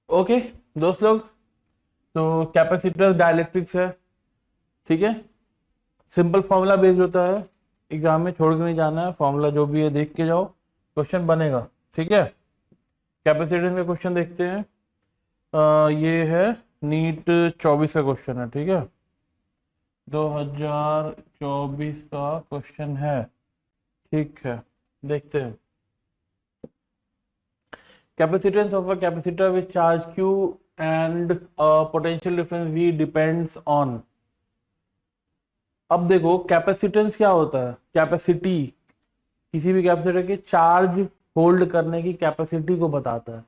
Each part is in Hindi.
ओके दोस्त लोग, तो कैपेसिटर डाइलेक्ट्रिक्स है, ठीक है। सिंपल फॉर्मूला बेस्ड होता है, एग्जाम में छोड़ के नहीं जाना है, फॉर्मूला जो भी है देख के जाओ, क्वेश्चन बनेगा, ठीक है। कैपेसिटेंस का क्वेश्चन देखते हैं। ये है नीट 24 का क्वेश्चन है, ठीक है, 2024 का क्वेश्चन है, ठीक है। देखते हैं। Capacitance of a capacitor with charge Q and potential difference V depends on. अब देखो कैपेसिटेंस क्या होता है, कैपेसिटी किसी भी कैपेसिटर के चार्ज होल्ड करने की कैपेसिटी को बताता है,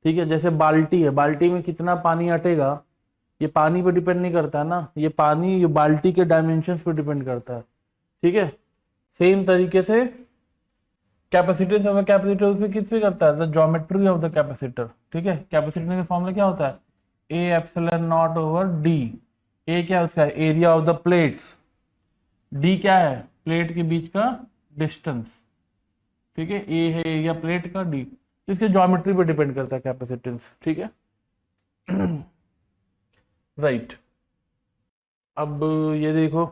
ठीक है। जैसे बाल्टी है, बाल्टी में कितना पानी अटेगा ये पानी पे डिपेंड नहीं करता है ना, ये पानी ये बाल्टी के डायमेंशंस पे डिपेंड करता है, ठीक है। सेम तरीके से कैपेसिटेंस ऑफ कैपेसिटर उसमें किस पे करता है, the geometry of the capacitor, ठीक है। कैपेसिटर का फॉर्मूला क्या होता है, A epsilon naught over D. A क्या है उसका, area of the plates. D क्या है, प्लेट के बीच का डिस्टेंस, ठीक है। ए है एरिया प्लेट का, डी इसके ज्योमेट्री पे डिपेंड करता है कैपेसिटेंस, ठीक है। राइट अब ये देखो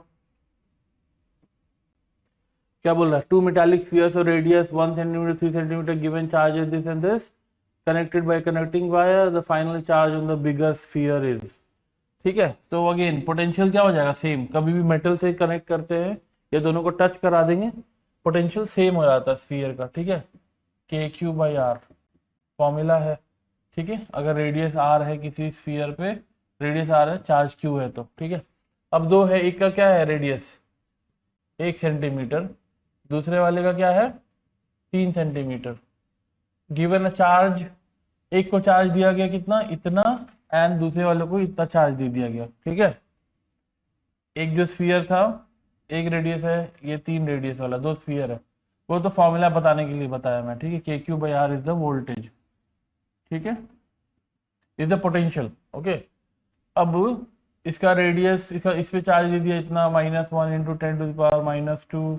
क्या बोल रहा है, टू मेटालिक स्फीयर्स और radius 1 centimetre 3 centimetre given charges this and this connected by connecting wire, the final charge on the bigger sphere is, ठीक है। तो अगेन पोटेंशियल क्या हो जाएगा, सेम। कभी भी मेटल से कनेक्ट करते हैं ये दोनों को टच करा देंगे, पोटेंशियल सेम हो जाता है स्फीयर का, ठीक है। KQ/R फॉर्मूला है, ठीक है। अगर रेडियस R है किसी स्फीयर पे, रेडियस R है, चार्ज Q है तो, ठीक है। अब दो है, एक का क्या है रेडियस 1 सेंटीमीटर, दूसरे वाले का क्या है 3 सेंटीमीटर। गिवन अ चार्ज, एक को चार्ज दिया गया कितना, इतना, एंड दूसरे वाले को इतना चार्ज दे दिया गया, ठीक है। एक जो स्फीयर था, एक रेडियस है, ये 3 रेडियस वाला, 2 स्फीयर है, वो तो फॉर्मूला बताने के लिए बताया मैं, ठीक है। KQ/R इज द वोल्टेज, ठीक है, इज द पोटेंशियल, ओके। अब इसका रेडियस, इसका इस पे चार्ज दे दिया इतना, -1 इंटू 10 टू द पावर -2,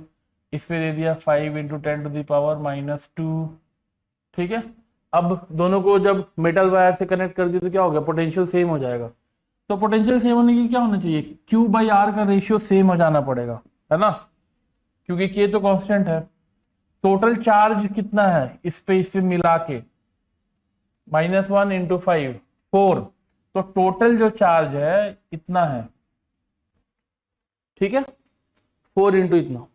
इस पे दे दिया 5 इंटू 10 टू द पावर -2, ठीक है। अब दोनों को जब मेटल वायर से कनेक्ट कर दिया तो क्या हो गया, पोटेंशियल सेम हो जाएगा। तो पोटेंशियल सेम होने की क्या होना चाहिए, Q/R का रेशियो सेम हो जाना पड़ेगा, है ना, क्योंकि K तो कांस्टेंट है। टोटल चार्ज कितना है इस पे मिला के, -1 इंटू 5 4, तो टोटल जो चार्ज है इतना है, ठीक है, 4 इंटू इतना।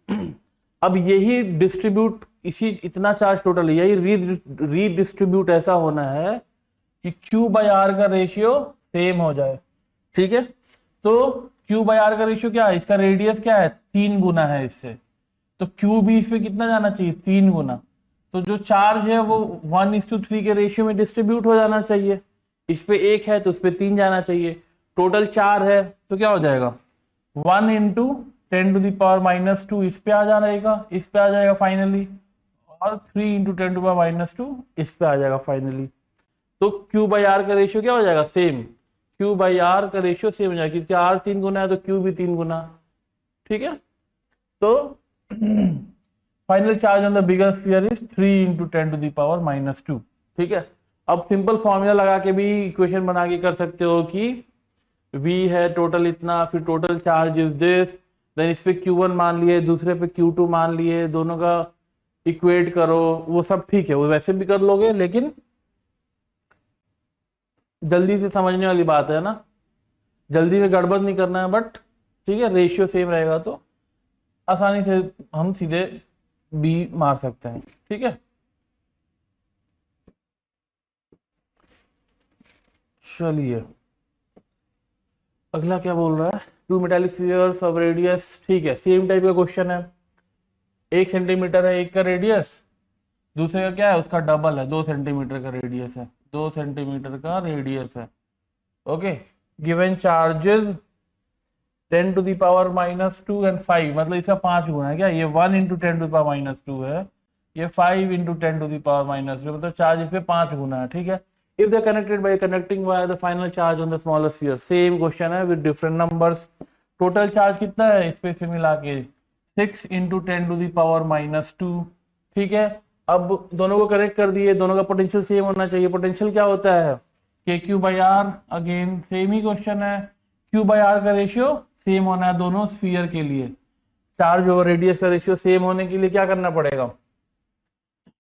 अब यही डिस्ट्रीब्यूट, इसी इतना चार्ज टोटल है, यही रीडिस्ट्रीब्यूट ऐसा होना है कि Q/R का रेशियो सेम हो जाए, ठीक है। तो Q/R का रेशियो क्या है, इसका रेडियस क्या है 3 गुना है इससे, तो Q भी इस पे कितना जाना चाहिए 3 गुना। तो जो चार्ज है वो 1:3 के रेशियो में डिस्ट्रीब्यूट हो जाना चाहिए, इस पे 1 है तो उस पे 3 जाना चाहिए। टोटल 4 है तो क्या हो जाएगा 1 इंटू 10 टू द पावर -2 इस पे आ जाएगा, इस पे आ जाएगा फाइनली, और 3 इंटू 10 टू द पावर -2 इस पे आ जाएगा फाइनली। तो Q/R का रेशियो क्या हो जाएगा सेम, Q/R का रेशियो सेम हो जाएगा, क्योंकि R 3 गुना है तो Q भी 3 गुना, ठीक है। तो final charge on the bigger sphere is 3 into 10 to the power -2, ठीक है। अब सिंपल फॉर्मूला लगा के भी इक्वेशन बना के कर सकते हो कि V है टोटल इतना, फिर total charge is this, then इस पे Q1 मान लिए, दूसरे पे Q2 मान लिए, दोनों का इक्वेट करो, वो सब ठीक है, वो वैसे भी कर लोगे, लेकिन जल्दी से समझने वाली बात है ना, जल्दी में गड़बड़ नहीं करना है, बट ठीक है रेशियो सेम रहेगा तो आसानी से हम सीधे बी मार सकते हैं, ठीक है। चलिए अगला क्या बोल रहा है, two metallic spheres of radius, ठीक है, सेम टाइप का क्वेश्चन है। 1 सेंटीमीटर है एक का रेडियस, दूसरे का क्या है उसका डबल है, 2 सेंटीमीटर का रेडियस है, 2 सेंटीमीटर का रेडियस है, okay. Given charges 10 to the power -2 and 5, मतलब इसका 5 गुना है क्या, ये 1 इंटू 10 टू द पावर -2 है, ये 5 इंटू 10 टू द पावर -2, मतलब चार्ज इस पे 5 गुना है, ठीक है। If they connected by connecting wire the final charge on the smaller sphere, same question है with different numbers. Total charge कितना है इस पे मिला के 6 इंटू 10 टू द पावर -2, ठीक है। अब दोनों को कनेक्ट कर दिए, दोनों का पोटेंशियल सेम होना चाहिए। पोटेंशियल क्या होता है के Q by R, again same ही क्वेश्चन है, क्यू बाई आर का रेशियो सेम होना है दोनों स्फीयर के लिए। चार्ज ओवर रेडियस का रेशियो सेम होने के लिए क्या करना पड़ेगा,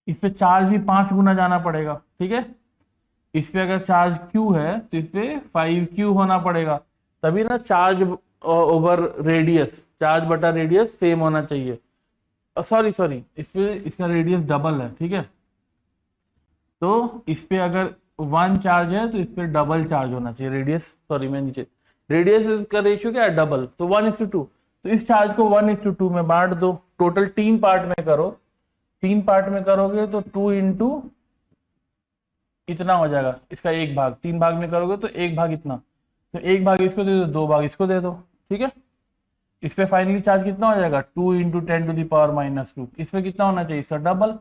इस पे चार्ज भी 5 गुना जाना पड़ेगा, ठीक है। इस पे अगर चार्ज q है तो इस पे 5q होना पड़ेगा, तभी ना चार्ज ओवर रेडियस, चार्ज बटा रेडियस सेम होना चाहिए। सॉरी इस पे इसका रेडियस डबल है, ठीक है। तो इस पे अगर 1 चार्ज है तो इस पे डबल चार्ज होना चाहिए, रेडियस सॉरी मैं नीचे, रेडियस का रेशियो क्या है डबल, तो 1:2। तो इस चार्ज को 1:2 में बांट दो, टोटल 3 पार्ट में करो, 3 पार्ट में करोगे तो 2 इंटू इतना हो जाएगा, इसका 1 भाग, 3 भाग में करोगे तो 1 भाग इतना, तो 1 भाग इसको दे दो, 2 भाग इसको दे दो, ठीक है। इस पे फाइनली चार्ज कितना हो जाएगा 2 इंटू 10⁻²। इस पे कितना होना चाहिए इसका डबल,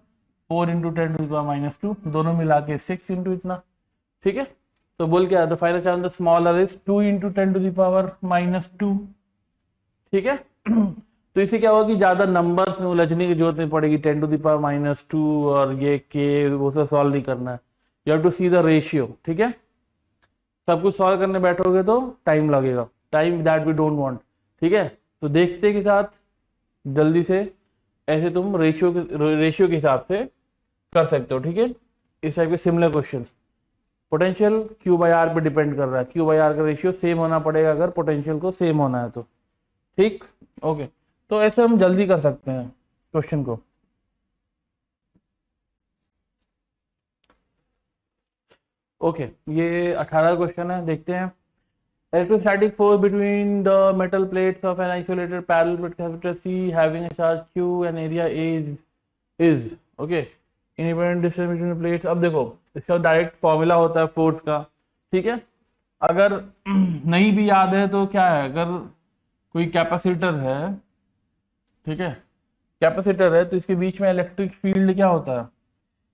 4 इंटू 10⁻², दोनों मिला के 6 इंटू इतना, ठीक है। तो बोल क्या, the final charge the smaller is 2 into 10⁻², ठीक है। तो इससे क्या होगा कि ज्यादा नंबर्स में उलझने की जरूरत नहीं पड़ेगी, 10⁻², और ये के वो सब सॉल्व नहीं करना है, you have to see the ratio, ठीक है। सब कुछ सॉल्व करने बैठोगे तो टाइम लगेगा, time that we don't want, ठीक है। तो देखते के साथ जल्दी से ऐसे तुम रेशियो के हिसाब से कर सकते हो, ठीक है। इस टाइप के similar questions. Potential Q by R पे डिपेंड कर रहा है, क्यू बाई आर का रेशियो सेम होना पड़ेगा अगर पोटेंशियल को सेम होना है तो, ठीक, ओके। तो ऐसे हम जल्दी कर सकते हैं क्वेश्चन को। ओके ये 18 क्वेश्चन है, देखते हैं। Electrostatic force between the metal plates of an isolated parallel plate capacitor C having a charge Q and area A is okay. Independent distance between the plates। अब देखो इसका डायरेक्ट फॉर्मूला होता है फोर्स का, ठीक है। अगर नहीं भी याद है तो क्या है, अगर कोई कैपेसिटर है, ठीक है, कैपेसिटर है तो इसके बीच में इलेक्ट्रिक फील्ड क्या होता है,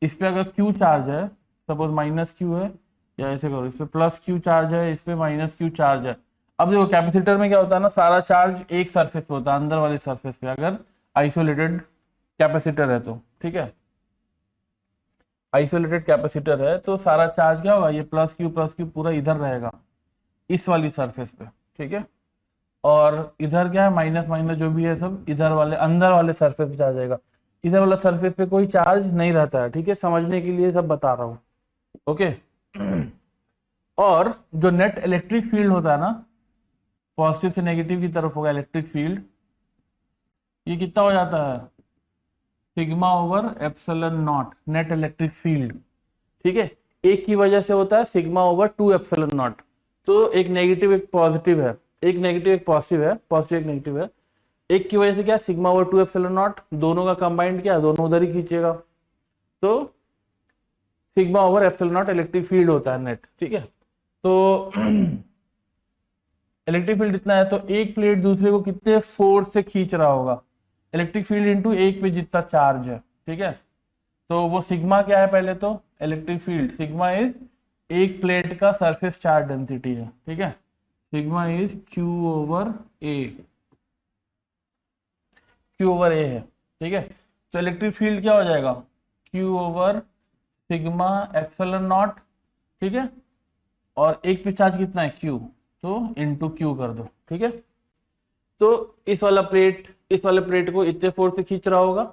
इस पे अगर Q चार्ज है, सपोज -Q है, या ऐसे करो, इस पे +Q चार्ज है, इस पे -Q चार्ज है। अब देखो कैपेसिटर में क्या होता है ना, सारा चार्ज एक सरफेस पे होता है, अंदर वाले सरफेस पे, अगर आइसोलेटेड कैपेसिटर है तो, ठीक है। आइसोलेटेड कैपेसिटर है तो सारा चार्ज क्या होगा, ये +Q पूरा इधर रहेगा इस वाली सरफेस पे, ठीक है। और इधर क्या है, माइनस माइनस जो भी है सब इधर वाले अंदर वाले सरफेस पे आ जाएगा, इधर वाला सरफेस पे कोई चार्ज नहीं रहता है, ठीक है। समझने के लिए सब बता रहा हूँ, ओके। और जो नेट इलेक्ट्रिक फील्ड होता है ना, पॉजिटिव से नेगेटिव की तरफ होगा इलेक्ट्रिक फील्ड, ये कितना हो जाता है, σ/ε0 नेट इलेक्ट्रिक फील्ड, ठीक है। एक की वजह से होता है σ/2ε0। तो एक नेगेटिव एक पॉजिटिव है, एक नेगेटिव एक पॉजिटिव है, पॉजिटिव एक नेगेटिव है, एक की वजह से क्या σ/2ε0, दोनों का कंबाइंड क्या, दोनों उधर ही खींचेगा, तो σ/ε0 इलेक्ट्रिक फील्ड होता है नेट, ठीक है। तो इलेक्ट्रिक फील्ड इतना है तो एक प्लेट दूसरे को कितने फोर्स से खींच रहा होगा, इलेक्ट्रिक फील्ड इनटू एक पे जितना चार्ज है, ठीक है। तो वो सिग्मा क्या है, पहले तो इलेक्ट्रिक फील्ड सिग्मा इज एक प्लेट का सरफेस चार्ज डेंसिटी है, ठीक है। सिग्मा इज Q/A, Q/A है, ठीक है। तो इलेक्ट्रिक फील्ड क्या हो जाएगा, Q/σε0, ठीक है। और एक पे चार्ज कितना है Q, तो इंटू Q कर दो, ठीक है। तो इस वाले प्लेट को इतने फोर्स से खींच रहा होगा,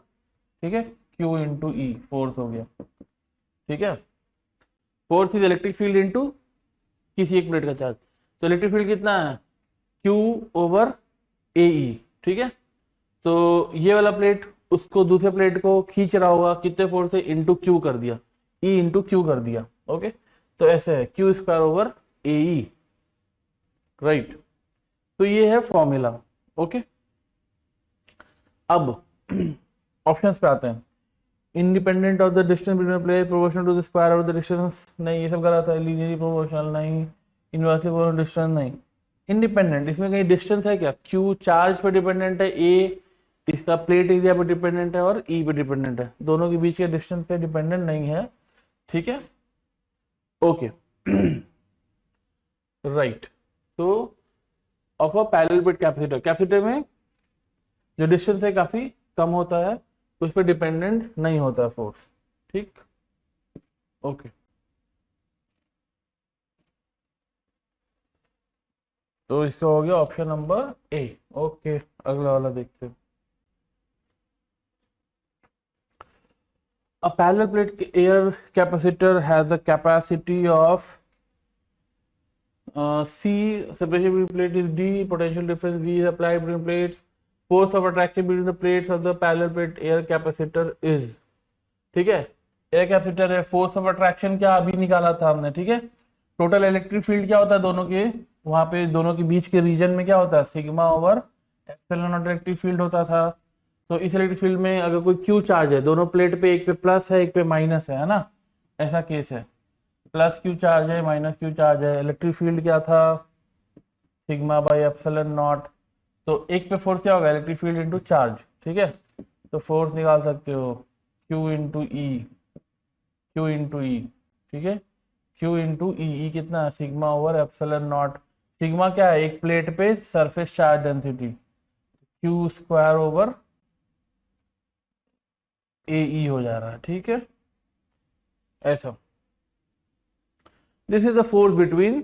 ठीक है, Q इंटू E फोर्स हो गया, ठीक है। Force is electric field into किसी एक प्लेट का चार्ज, तो इलेक्ट्रिक फील्ड कितना है Q/AE, ठीक है। तो ये वाला प्लेट उसको दूसरे प्लेट को खींच रहा होगा कितने फोर्स से, इंटू Q कर दिया, E इंटू Q कर दिया, ओके। तो ऐसे है Q²/AE, राइट। तो ये है फॉर्मूला, ओके। अब ऑप्शंस पे आते हैं। Independent of the distance between plate proportional to the square of the distance, नहीं ये सब गलत है। लीनियरली प्रोपोर्शनल नहीं, इनवर्सली प्रोपोर्शनल डिस्टेंस नहीं। इंडिपेंडेंट, इसमें कहीं डिस्टेंस है क्या, Q चार्ज पे डिपेंडेंट है, A इसका प्लेट एरिया पे डिपेंडेंट है, और E पे डिपेंडेंट है, दोनों के बीच के डिस्टेंस पे डिपेंडेंट नहीं है, ठीक है, ओके, राइट। तो of a parallel plate capacitor, capacitor में जो डिस्टेंस है काफी कम होता है, उस पर डिपेंडेंट नहीं होता फोर्स, ठीक, ओके। तो इसका हो गया ऑप्शन नंबर ए। ओके, अगला वाला देखते हैं। A parallel plate air capacitor has a capacity of C, separation between plate is D, potential difference V is applied between plates, force of attraction between the plates of the parallel plate air capacitor is, ठीक है, एयर कैपेसिटर है, फोर्स ऑफ अट्रैक्शन क्या अभी निकाला था हमने, ठीक है, टोटल इलेक्ट्रिक फील्ड क्या होता है दोनों के, वहां पे दोनों के बीच के रीजन में क्या होता है, sigma over epsilon not electric field होता था। तो इस इलेक्ट्रिक फील्ड में अगर कोई क्यू चार्ज है, दोनों प्लेट पे, एक पे प्लस है एक पे माइनस है ना, ऐसा केस है, प्लस क्यू चार्ज है माइनस क्यू चार्ज है, इलेक्ट्रिक फील्ड क्या था, सिग्मा बाई एप्सिलॉन नॉट। तो एक पे फोर्स क्या होगा, इलेक्ट्रिक फील्ड इंटू चार्ज, ठीक है, तो फोर्स निकाल सकते हो Q into E, Q into E, ठीक है, Q इंटू ई कितना है, sigma over epsilon naught. Sigma क्या है, एक प्लेट पे surface charge density, Q square over A हो जा रहा है, ठीक है, ऐसा। This is the force between,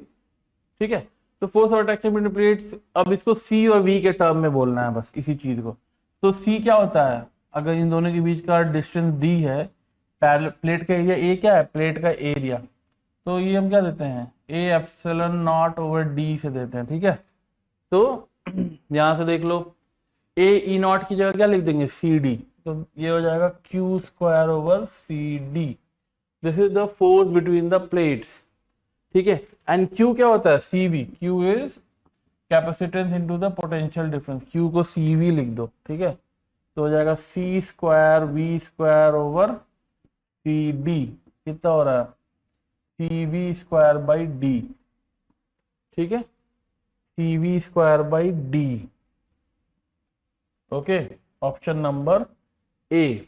ठीक है, तो force of attraction between plates. अब इसको C और V के टर्म में बोलना है बस, इसी चीज को। तो C क्या होता है, अगर इन दोनों के बीच का डिस्टेंस D है, प्लेट का एरिया A क्या है, प्लेट का एरिया, तो ये हम क्या देते हैं, A epsilon naught over D से देते हैं, ठीक है। तो यहां से देख लो, A E नॉट की जगह क्या लिख देंगे, CD, तो ये हो जाएगा Q square over CD। This is the force between the plates, ठीक है। एंड Q क्या होता है, CV, Q is capacitance into the potential difference, Q को CV लिख दो, ठीक है, तो हो जाएगा C square V square over CD, कितना हो रहा है, CV स्क्वायर बाई D, ठीक है, CV square by D। Okay, option number A.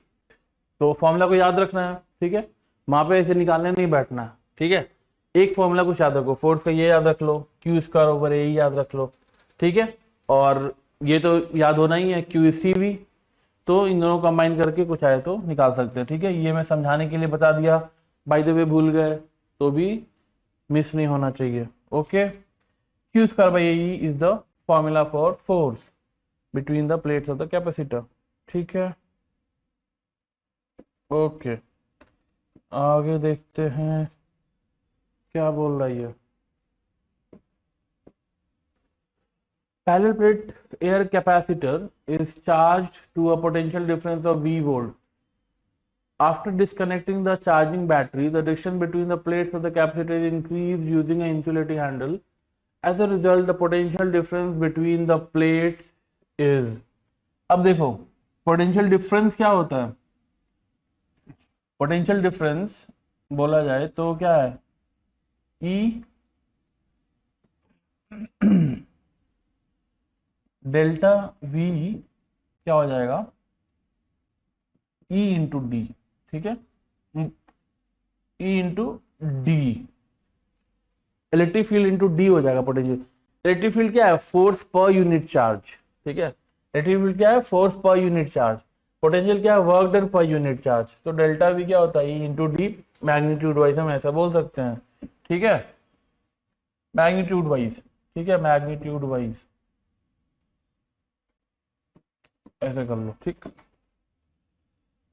तो फॉर्मूला को याद रखना है, ठीक है, वहां पे ऐसे निकालने नहीं बैठना है, ठीक है, एक फॉर्मूला कुछ याद रखो, फोर्स का ये याद रख लो, Q स्क्वायर ओवर ए याद रख लो, ठीक है, और ये तो याद होना ही है, Q CV, तो इन दोनों कंबाइन करके कुछ आए तो निकाल सकते हैं, ठीक है। ये मैं समझाने के लिए बता दिया, बाय द वे भूल गए तो भी मिस नहीं होना चाहिए। Okay, Q square by A is the formula for force between the plates of the capacitor, ठीक है। ओके, आगे देखते हैं क्या बोल रहा है। Parallel plate air capacitor is charged to a potential difference of V volt. After disconnecting the charging battery, the distance between the plates of the capacitor is increased using an insulating handle. As a result, the potential difference between the plates is, अब देखो पोटेंशियल डिफरेंस क्या होता है, पोटेंशियल डिफरेंस बोला जाए तो क्या है, E डेल्टा V क्या हो जाएगा, E इंटू डी, ठीक है, E into D, electric field into D हो जाएगा पोटेंशियल। इलेक्ट्रिक फील्ड क्या है, फोर्स पर यूनिट चार्ज, ठीक है, इलेक्ट्रिक फील्ड क्या है, force per unit charge, potential क्या है, work done per unit charge. तो डेल्टा वी क्या होता है, E into D, magnitude wise हम ऐसा बोल सकते हैं, ठीक है, मैग्नीट्यूड वाइज, ठीक है, मैग्नीट्यूड वाइज ऐसे कर लो, ठीक।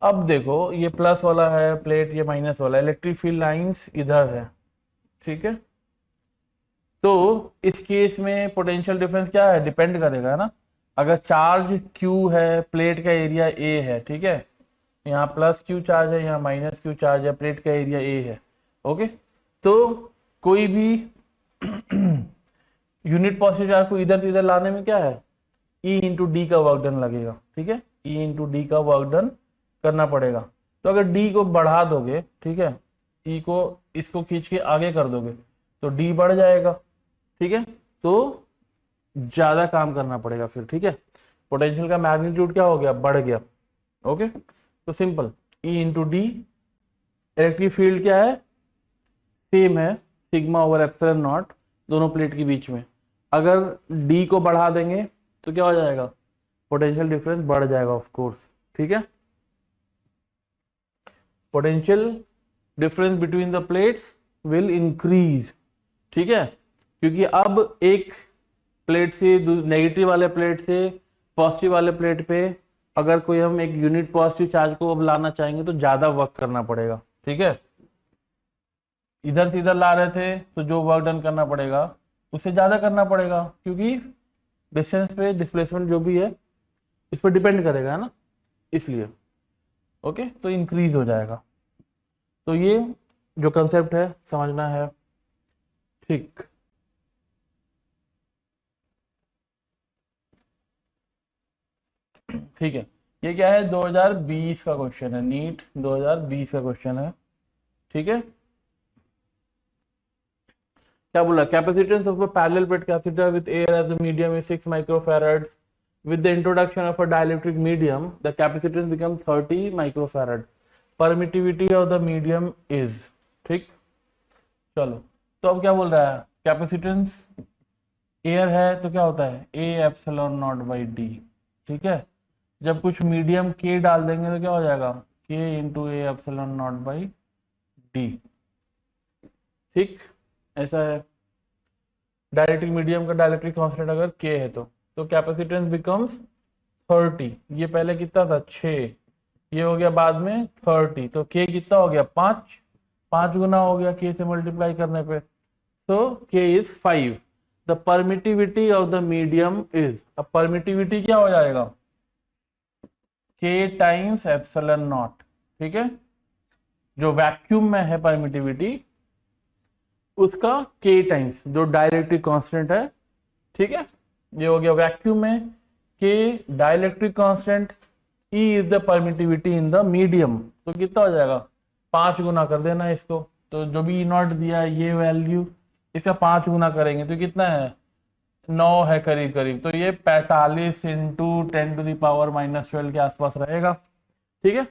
अब देखो ये प्लस वाला है प्लेट, ये माइनस वाला, इलेक्ट्रिक फील्ड लाइंस इधर है, ठीक है, तो इस केस में पोटेंशियल डिफरेंस क्या है, डिपेंड करेगा ना, अगर चार्ज Q है, प्लेट का एरिया A है, ठीक है, यहाँ प्लस Q चार्ज है, यहाँ माइनस Q चार्ज है, प्लेट का एरिया A है, ओके, तो कोई भी यूनिट पॉजिटिव चार्ज को इधर से इधर लाने में क्या है, E इंटू डी का वर्क डन लगेगा, ठीक है, E इंटू डी का वर्क डन करना पड़ेगा। तो अगर D को बढ़ा दोगे, ठीक है, E को इसको खींच के आगे कर दोगे तो D बढ़ जाएगा, ठीक है, तो ज्यादा काम करना पड़ेगा फिर, ठीक है, पोटेंशियल का मैग्नीट्यूड क्या हो गया, बढ़ गया, ओके। तो simple, E into D, electric field क्या है, सेम है, सिग्मा ओवर एप्सिलॉन नॉट दोनों प्लेट के बीच में, अगर D को बढ़ा देंगे तो क्या हो जाएगा, पोटेंशियल डिफरेंस बढ़ जाएगा ऑफ कोर्स, ठीक है, potential difference between the plates will increase, ठीक है, क्योंकि अब एक प्लेट से नेगेटिव वाले प्लेट से पॉजिटिव वाले प्लेट पे अगर कोई हम एक यूनिट पॉजिटिव चार्ज को अब लाना चाहेंगे तो ज्यादा वर्क करना पड़ेगा, ठीक है। इधर से इधर ला रहे थे तो जो वर्क डन करना पड़ेगा उससे ज्यादा करना पड़ेगा, क्योंकि डिस्टेंस पे डिस्प्लेसमेंट जो भी है इस पर डिपेंड करेगा, है ना, इसलिए। ओके, तो इंक्रीज हो जाएगा। तो ये जो कंसेप्ट है समझना है, ठीक। ठीक है, ये क्या है, 2020 का क्वेश्चन है, नीट 2020 का क्वेश्चन है, ठीक है। क्या बोला, capacitance of a parallel plate capacitor with air as a medium is 6 microfarad. With the introduction of a dielectric medium, the capacitance becomes 30 microfarad. Permittivity of the medium is, ठीक। चलो, तो अब क्या बोल रहा है, कैपेसिटेंस एयर है तो क्या होता है A epsilon not by D, ठीक है। जब कुछ मीडियम के डाल देंगे तो क्या हो जाएगा, के into A epsilon not by D, ठीक, ऐसा है। डायलेक्ट्रिक मीडियम का डायलेक्ट्रिक कांस्टेंट अगर के है तो कैपेसिटेंस बिकम्स 30। ये पहले कितना था 6, ये हो गया बाद में 30, तो के कितना हो गया 5 गुना हो गया के से मल्टीप्लाई करने पे, तो के is 5। The permittivity of the medium is, अब परमिटिविटी क्या हो जाएगा के टाइम्स एप्सिलॉन नॉट, ठीक है। जो वैक्यूम में है परमिटिविटी उसका के टाइम्स जो डाइलेक्ट्रिक कांस्टेंट है, ठीक है। ये हो गया वैक्यूम में के dielectric constant, E is the permittivity in the medium, तो कितना हो जाएगा 5 गुना कर देना इसको, तो जो भी नॉट दिया है ये वैल्यू इसका 5 गुना करेंगे तो कितना है 9 है करीब करीब, तो ये 45 इंटू 10⁻⁻12 के आसपास रहेगा, ठीक है।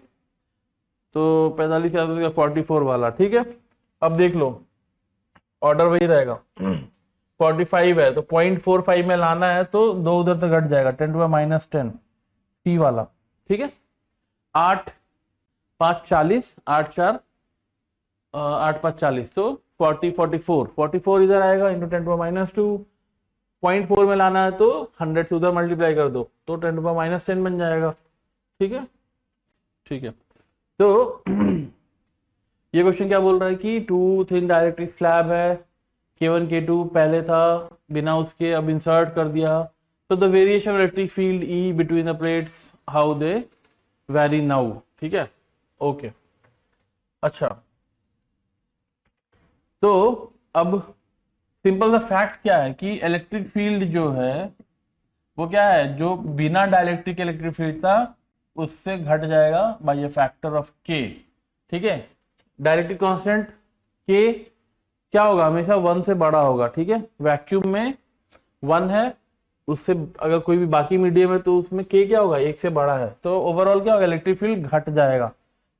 तो 45 के आसपास 44 वाला, ठीक है। अब देख लो ऑर्डर वही रहेगा 45 है तो 0.45 में लाना है तो 2 उधर से घट जाएगा 10⁻10 सी वाला, ठीक है। 8 5 40, 8 4 8 5 40, तो 44 इधर आएगा इंटू 10⁻2, 0.4 में लाना है तो 100 से उधर मल्टीप्लाई कर दो तो 10⁻10 बन जाएगा, ठीक है, ठीक है। तो ये क्वेश्चन क्या बोल रहा है कि 2 थिन डाइलेक्ट्रिक स्लैब है, K1 K2 पहले था बिना उसके, अब इंसर्ट कर दिया, तो the variation electric field E between the plates how they very now, ठीक है, ओके। अच्छा, तो अब सिंपल सा फैक्ट क्या है कि इलेक्ट्रिक फील्ड जो है वो क्या है, जो बिना डाइलेक्ट्रिक इलेक्ट्रिक फील्ड था उससे घट जाएगा by a factor of K, ठीक है। डाइलेक्ट्रिक कांस्टेंट K क्या होगा, हमेशा 1 से बड़ा होगा, ठीक है। वैक्यूम में 1 है, उससे अगर कोई भी बाकी मीडियम है तो उसमें K क्या होगा 1 से बड़ा है, तो ओवरऑल क्या होगा इलेक्ट्रिक फील्ड घट जाएगा,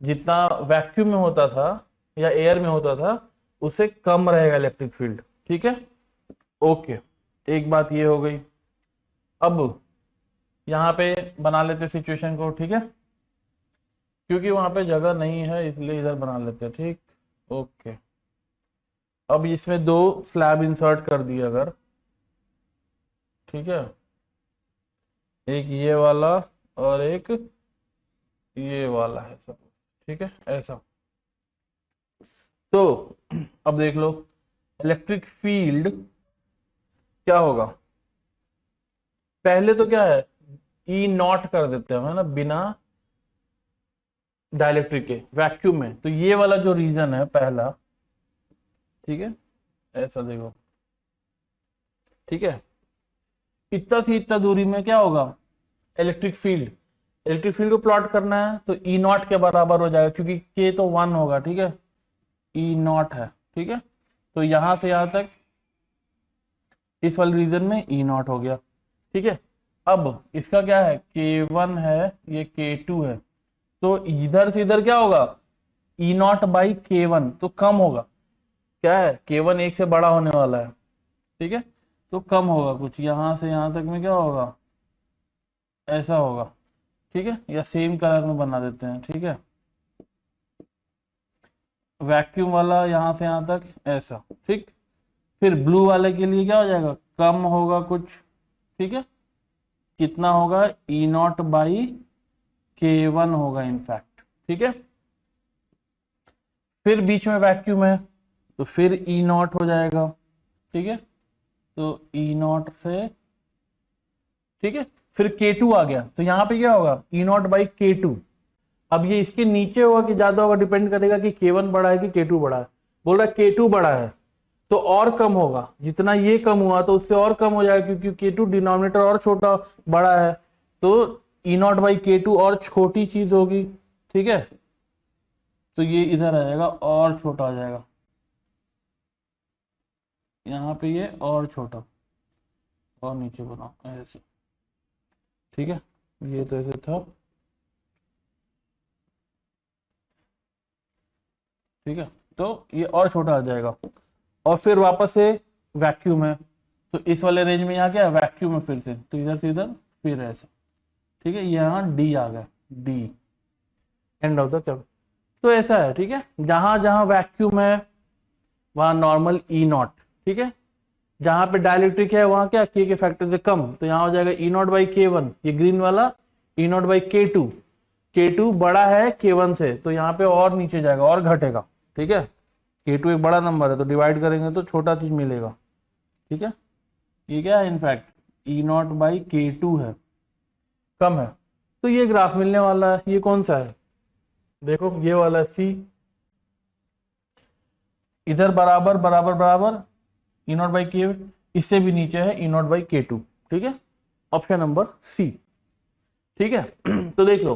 जितना वैक्यूम में होता था या एयर में होता था उससे कम रहेगा इलेक्ट्रिक फील्ड, ठीक है, ओके। एक बात ये हो गई। अब यहाँ पे बना लेते सिचुएशन को, ठीक है, क्योंकि वहां पे जगह नहीं है इसलिए इधर बना लेते हैं, ठीक, ओके। अब इसमें 2 स्लैब इंसर्ट कर दिए अगर, ठीक है, एक ये वाला और एक ये वाला है सब, ठीक है, ऐसा। तो अब देख लो इलेक्ट्रिक फील्ड क्या होगा, पहले तो क्या है ई नॉट कर देते हैं, है ना, बिना डाइलेक्ट्रिक के वैक्यूम में, तो ये वाला जो रीजन है पहला, ठीक है, ऐसा देखो, ठीक है। इतना से इतना दूरी में क्या होगा इलेक्ट्रिक फील्ड को प्लॉट करना है तो ई नॉट के बराबर हो जाएगा, क्योंकि के तो 1 होगा, ठीक है, ई नॉट है, ठीक है। तो यहां से यहां तक इस वाले रीजन में ई नॉट हो गया, ठीक है। अब इसका क्या है K1 है, ये K2 है, तो इधर से इधर क्या होगा ई नॉट बाई K1, तो कम होगा, क्या है K1 1 से बड़ा होने वाला है, ठीक है, तो कम होगा कुछ, यहां से यहां तक में क्या होगा ऐसा होगा, ठीक है, या सेम कलर में बना देते हैं, ठीक है। वैक्यूम वाला यहां से यहां तक ऐसा, ठीक। फिर ब्लू वाले के लिए क्या हो जाएगा कम होगा कुछ, ठीक है, कितना होगा ई नॉट बाई K1 होगा इनफैक्ट, ठीक है। फिर बीच में वैक्यूम है तो फिर ई नॉट हो जाएगा, ठीक है, तो ई नॉट से, ठीक है, फिर K2 आ गया तो यहाँ पे क्या होगा ई नॉट बाई K2। अब ये इसके नीचे होगा कि ज्यादा होगा, डिपेंड करेगा कि K1 बड़ा है कि K2 बड़ा है। बोल रहा है K2 बड़ा है तो और कम होगा, जितना ये कम हुआ तो उससे और कम हो जाएगा, क्योंकि K2 डिनोमिनेटर और छोटा बड़ा है, तो ई नॉट बाई K2 और छोटी चीज होगी, ठीक है, तो ये इधर आ जाएगा और छोटा हो जाएगा, यहाँ पे ये और छोटा और नीचे बनाओ ऐसे, ठीक है, ये तो ऐसे था, ठीक है, तो ये और छोटा आ जाएगा। और फिर वापस से वैक्यूम है तो इस वाले रेंज में यहाँ क्या है वैक्यूम है फिर से, तो इधर से इधर फिर ऐसे, ठीक है, यहाँ डी आ गया, D end of the curve. तो ऐसा है, ठीक है, जहां जहां वैक्यूम है वहां नॉर्मल ई नॉट, ठीक है, जहां पे डाइलेक्ट्रिक है वहां क्या के फैक्टर से कम, तो यहाँ हो जाएगा ई नॉट बाई K1, ये ग्रीन वाला ई नॉट बाई K2, K2 बड़ा है K1 से तो यहाँ पे और नीचे जाएगा और घटेगा, ठीक है, K2 एक बड़ा नंबर है तो डिवाइड करेंगे तो छोटा चीज मिलेगा, ठीक है, ये क्या है in fact E not by K2 है, कम है, तो ये ग्राफ मिलने वाला है। ये कौन सा है देखो, ये वाला C, इधर बराबर बराबर बराबर ई नॉट बाई K, इससे भी नीचे है ई नॉट बाई K2, ठीक है, ऑप्शन नंबर C, ठीक है। तो देख लो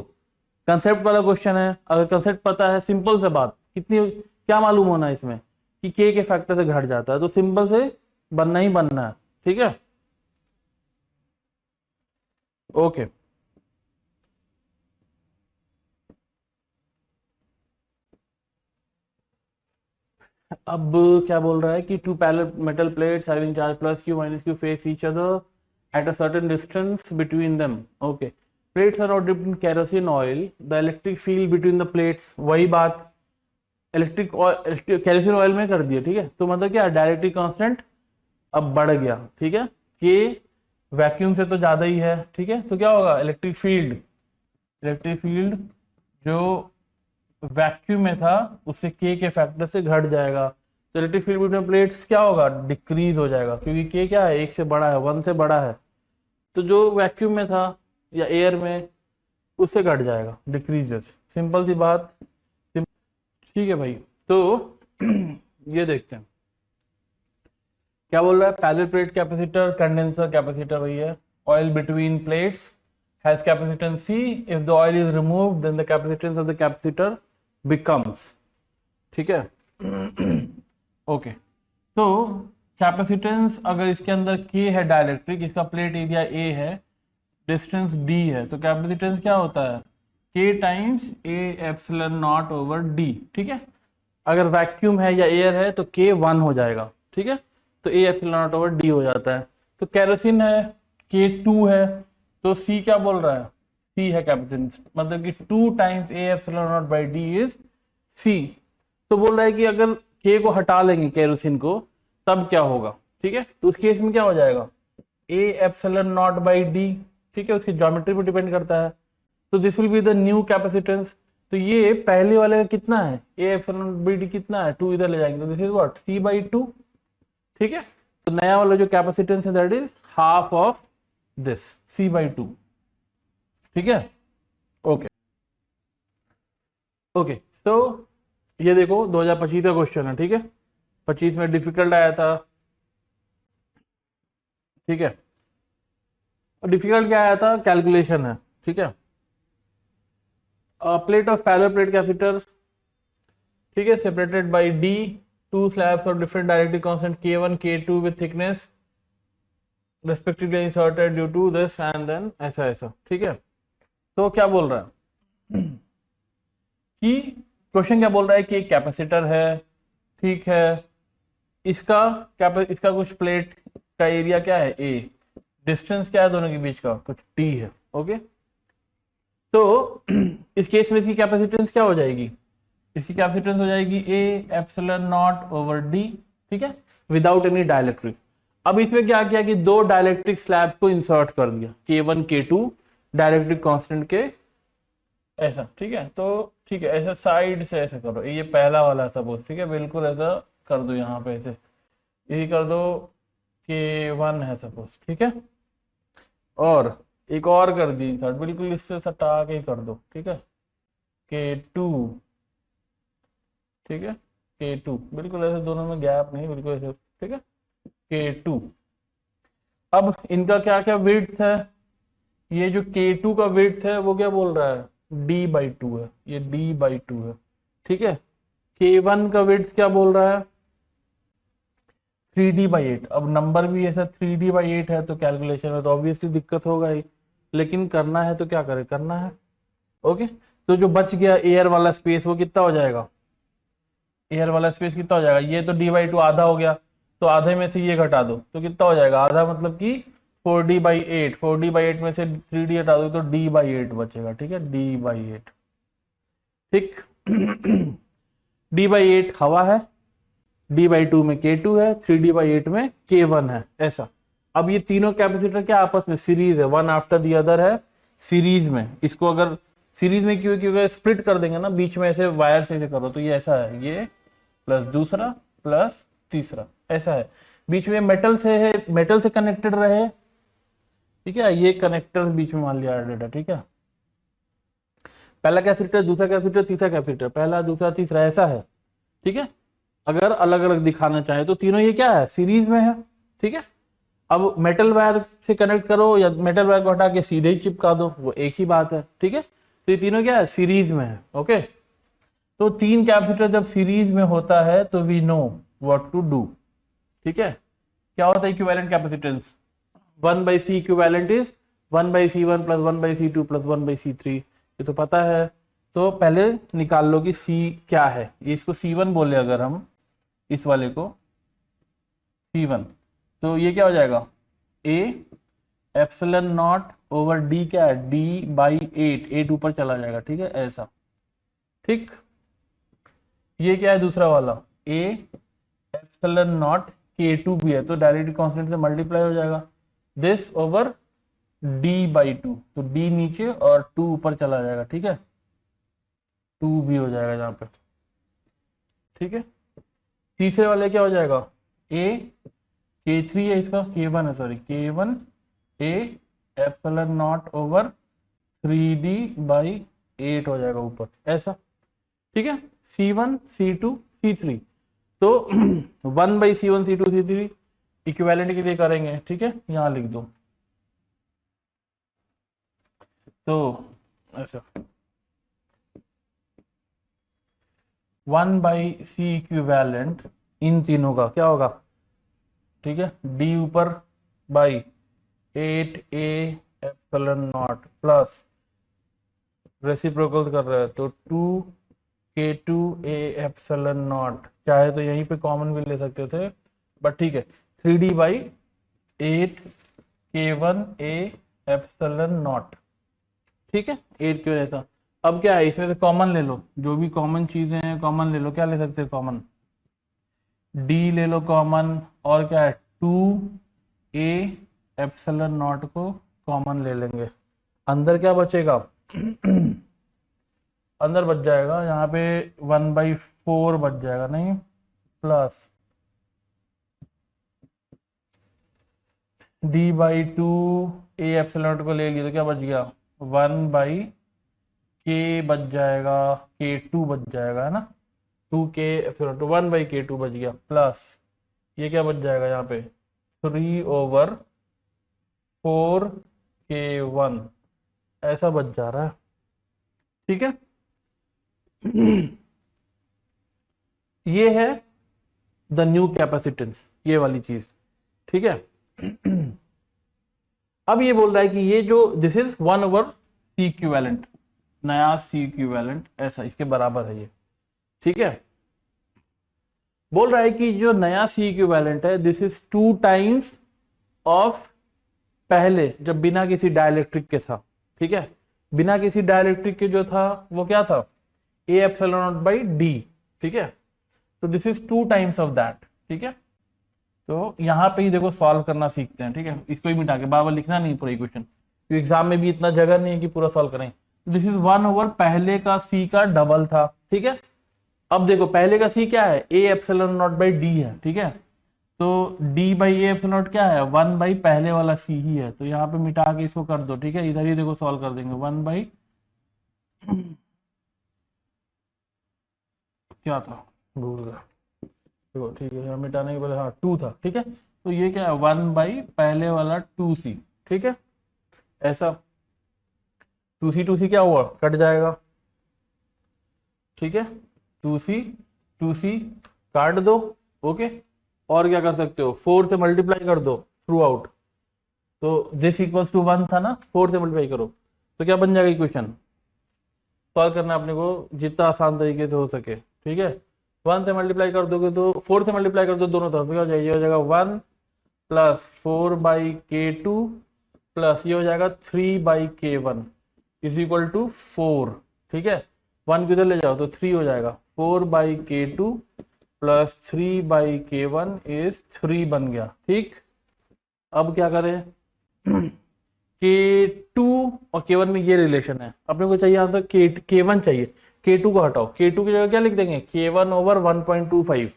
कंसेप्ट वाला क्वेश्चन है, अगर कंसेप्ट पता है, सिंपल से बात, कितनी क्या मालूम होना है इसमें कि K के फैक्टर से घट जाता है, तो सिंपल से बनना ही बनना है, ठीक है, ओके। अब क्या बोल रहा है कि two parallel metal plates having charge plus Q minus Q face each other at a certain distance between them, okay, plates are not dipped in kerosene oil, the electric field between the plates, वही बात इलेक्ट्रिक केरोसिन ऑयल में कर दिया, ठीक है, तो मतलब क्या डायरेक्ट्रिक कांस्टेंट अब बढ़ गया, ठीक है, के वैक्यूम से तो ज्यादा ही है, ठीक है, तो क्या होगा इलेक्ट्रिक फील्ड जो वैक्यूम में था उससे के फैक्टर से घट जाएगा, तो इलेक्ट्रिक फील्ड बिटवीन प्लेट्स क्या होगा डिक्रीज हो जाएगा, क्योंकि के क्या है एक से बड़ा है, 1 से बड़ा है, तो जो वैक्यूम में था या एयर में उससे घट जाएगा, डिक्रीजेस, सिंपल सी बात, ठीक है भाई। तो ये देखते हैं क्या बोल रहा है, parallel plate capacitor condenser capacitor वही है, oil between plates has capacitance C, if the oil is removed then the capacitance of the capacitor becomes, ठीक है, ओके, तो कैपेसिटेंस अगर इसके अंदर K है डाइलेक्ट्रिक, इसका प्लेट एरिया A है, डिस्टेंस D है, तो कैपेसिटेंस क्या होता है K times A epsilon naught over D, ठीक है, अगर वैक्यूम है या एयर है तो K 1 हो जाएगा, ठीक है, तो A epsilon naught over D हो जाता है, तो केरोसिन है K 2 है, तो C क्या बोल रहा है C है कैपेसिटेंस, मतलब कि 2 times A epsilon not by D is C, तो बोल रहा है कि अगर K को हटा लेंगे केरोसिन को तब क्या होगा, ठीक है, तो उस केस में क्या हो जाएगा A epsilon not by D, ठीक है, उसकी ज्योमेट्री पर डिपेंड करता है, तो this will be the new capacitance, तो ये पहले वाले का कितना है A एप्सिलॉन बाई D कितना है 2, इधर ले जाएंगे तो this is what C by 2, ठीक है, तो नया वाला जो कैपेसिटेंस है that is half of this C by 2, ठीक है, ओके ओके, तो ये देखो 2025 का क्वेश्चन है, ठीक है, 25 में डिफिकल्ट आया था, ठीक है, डिफिकल्ट क्या आया था कैलकुलेशन है, ठीक है, plate of parallel plate capacitor, ठीक है, separated by D, 2 slabs of different dielectric constant K1 K2 with thickness respectively inserted due to this and then ऐसा ऐसा, ठीक है, तो क्या बोल रहा है कि क्वेश्चन क्या बोल रहा है कि एक कैपेसिटर है, ठीक है, इसका कुछ प्लेट का एरिया क्या है A, डिस्टेंस क्या है दोनों के बीच का कुछ D है, ओके, तो इस केस में इसकी कैपेसिटेंस क्या हो जाएगी, इसकी कैपेसिटेंस हो जाएगी A epsilon naught over D, ठीक है, विदाउट एनी डाइलेक्ट्रिक। अब इसमें क्या किया कि दो डाइलेक्ट्रिक स्लैब्स को इंसर्ट कर दिया, K1 K2 डाइलेक्ट्रिक कांस्टेंट के, ऐसा, ठीक है। तो ठीक है, ऐसा साइड से ऐसे करो, ये पहला वाला सपोज, ठीक है, बिल्कुल ऐसा कर दो, यहाँ पे ऐसे यही कर दो, K1 है सपोज, ठीक है, और एक और कर दी इंसर्ट, बिल्कुल इससे सटा के कर दो, ठीक है, K2, ठीक है, K2 बिल्कुल ऐसे, दोनों में गैप नहीं, बिल्कुल ऐसे, ठीक है, K2। अब इनका क्या क्या विड्थ है, ये जो K2 का विड्थ है वो क्या बोल रहा है, D/2 है, ये D/2 है, ठीक है। K1 का विड्थ क्या बोल रहा है, 3D/8। अब नंबर भी ऐसा 3D/8 है, तो कैलकुलेशन में तो ऑब्वियसली दिक्कत होगा ही, लेकिन करना है तो क्या करे, करना है, ओके। तो जो बच गया एयर वाला स्पेस वो कितना हो जाएगा, एयर वाला स्पेस कितना हो जाएगा, ये तो D/2 आधा हो गया, तो आधे में से ये घटा दो तो कितना हो जाएगा, आधा मतलब कि 4D/8, 4D/8 में से 3D हटा दो तो D/8 बचेगा, ठीक है, D/8, ठीक। D/8 हवा है, D/2 में K2 है, 3D/8 में K1 है, ऐसा। अब ये तीनों कैपेसिटर क्या आपस में सीरीज है, वन आफ्टर दी अदर है सीरीज में। इसको अगर सीरीज में क्यों, क्योंकि स्प्लिट कर देंगे ना बीच में, ऐसे वायर से ऐसे करो तो ये ऐसा है, ये प्लस दूसरा प्लस तीसरा, ऐसा है। बीच में मेटल से है, मेटल से कनेक्टेड रहे, ठीक है, ये कनेक्टर बीच में मान लिया डेटा, ठीक है। पहला कैपेसिटर, दूसरा कैपेसिटर, तीसरा कैपेसिटर, पहला दूसरा तीसरा, ऐसा है, ठीक है। अगर अलग अलग दिखाना चाहे तो तीनों ये क्या है, सीरीज में है, ठीक है। अब मेटल वायर से कनेक्ट करो या मेटल वायर को हटा के सीधे ही चिपका दो, वो एक ही बात है, ठीक है। तो ये तीनों क्या है, सीरीज में है, ओके। तो तीन कैपेसिटर जब सीरीज में होता है तो we know what to do, ठीक है। क्या होता है equivalent capacitance, 1/C equivalent is 1/C1 plus 1/C2 plus 1/C3, ये तो पता है। तो पहले निकाल लो कि C क्या है, ये इसको C1 बोले अगर हम इस वाले को C1, तो ये क्या हो जाएगा, A epsilon naught over D, क्या है, D/8, 8 ऊपर चला जाएगा, ठीक है, ऐसा, ठीक। ये क्या है दूसरा वाला, A एप्सिलॉन नॉट K2 भी है, तो डायरेक्ट कांस्टेंट से मल्टीप्लाई हो जाएगा, दिस ओवर D/2, तो D नीचे और 2 ऊपर चला जाएगा, ठीक है, 2 भी हो जाएगा यहाँ पे, ठीक है। तीसरे वाले क्या हो जाएगा, A K3 है, इसका K1 है, sorry K1 A epsilon naught over 3D/8 हो जाएगा ऊपर, ऐसा, ठीक है। C1 C2 C3, तो 1/C1 C2 C3 इक्विवेलेंट के लिए करेंगे, ठीक है, यहां लिख दो, तो ऐसा 1/C इक्विवेलेंट इन तीनों का क्या होगा, ठीक है, D ऊपर by 8A epsilon not plus reciprocal कर रहा है तो 2K2A एप्सिलॉन नॉट, चाहे तो यहीं पे कॉमन भी ले सकते थे बट ठीक है, 3D/8 K1A एप्सिलॉन नॉट, ठीक है, 8 क्यों रहता। अब क्या है, इसमें से कॉमन ले लो, जो भी कॉमन चीजें हैं कॉमन ले लो, क्या ले सकते हैं कॉमन, D ले लो कॉमन, और क्या है 2A एप्सिलॉन नॉट को कॉमन ले लेंगे, अंदर क्या बचेगा अंदर बच जाएगा यहाँ पे 1/4 बच जाएगा, नहीं plus D/2 A epsilon not को ले लिया तो क्या बच गया 1/K बच जाएगा, K2 बच जाएगा, है ना, 2K एप्सिलॉन नॉट 1/K2 बच गया, प्लस ये क्या बच जाएगा यहाँ पे 3/4K1, ऐसा बच जा रहा है, ठीक है। ये है द न्यू कैपेसिटेंस, ये वाली चीज, ठीक है। अब ये बोल रहा है कि ये जो दिस इज 1/C इक्विवेलेंट, नया C इक्विवेलेंट ऐसा इसके बराबर है ये, ठीक है। बोल रहा है कि जो नया C इक्विवेलेंट है दिस इज 2 टाइम्स ऑफ पहले जब बिना किसी डाइलेक्ट्रिक के था, ठीक है। बिना किसी डाइलेक्ट्रिक के जो था वो क्या था A epsilon not by D, ठीक है। तो this is 2 times of that, ठीक है। तो यहाँ पे ही देखो सॉल्व करना सीखते हैं, ठीक है, इसको ही मिटा के बार बार लिखना नहीं पूरा इक्वेशन, क्योंकि एग्जाम में भी इतना जगह नहीं है कि पूरा सॉल्व करें। दिस इज 1/, पहले का सी का डबल था, ठीक है। अब देखो पहले का सी क्या है, A epsilon not by D है, ठीक है। तो D by A epsilon not क्या है, 1 बाई पहले वाला सी ही है, तो यहाँ पे मिटा के इसको कर दो, ठीक है। इधर ही देखो सॉल्व कर देंगे, 1 बाई क्या था भूल गया, देखो ठीक है, यहाँ मिटाने के पहले हाँ 2 था, ठीक है। तो ये क्या है, 1 बाई पहले वाला 2c, ठीक है। ऐसा 2c क्या हुआ, कट जाएगा, ठीक है। 2c काट दो, ओके। और क्या कर सकते हो, 4 से मल्टीप्लाई कर दो थ्रू आउट, तो दिस इक्वल्स टू 1 था ना, 4 से मल्टीप्लाई करो तो क्या बन जाएगा इक्वेशन। सॉल्व करना है अपने को जितना आसान तरीके से हो सके, ठीक है। 1 से मल्टीप्लाई कर दोगे तो 4 से मल्टीप्लाई कर दो दोनों तरफ, क्या हो जाएगा, ये हो जाएगा 1 प्लस 4/k2 प्लस ये हो जाएगा 3/k1 इज इक्वल टू 4, ठीक है। 1 किधर ले जाओ तो 3 हो जाएगा, 4/k2 प्लस 3/k1 इज 3 बन गया, ठीक। अब क्या करें, K2 और K1 में ये रिलेशन है, अपने को चाहिए आंसर K1 चाहिए, K2 को हटाओ, K2 की जगह क्या लिख देंगे, K1 ओवर 1.25,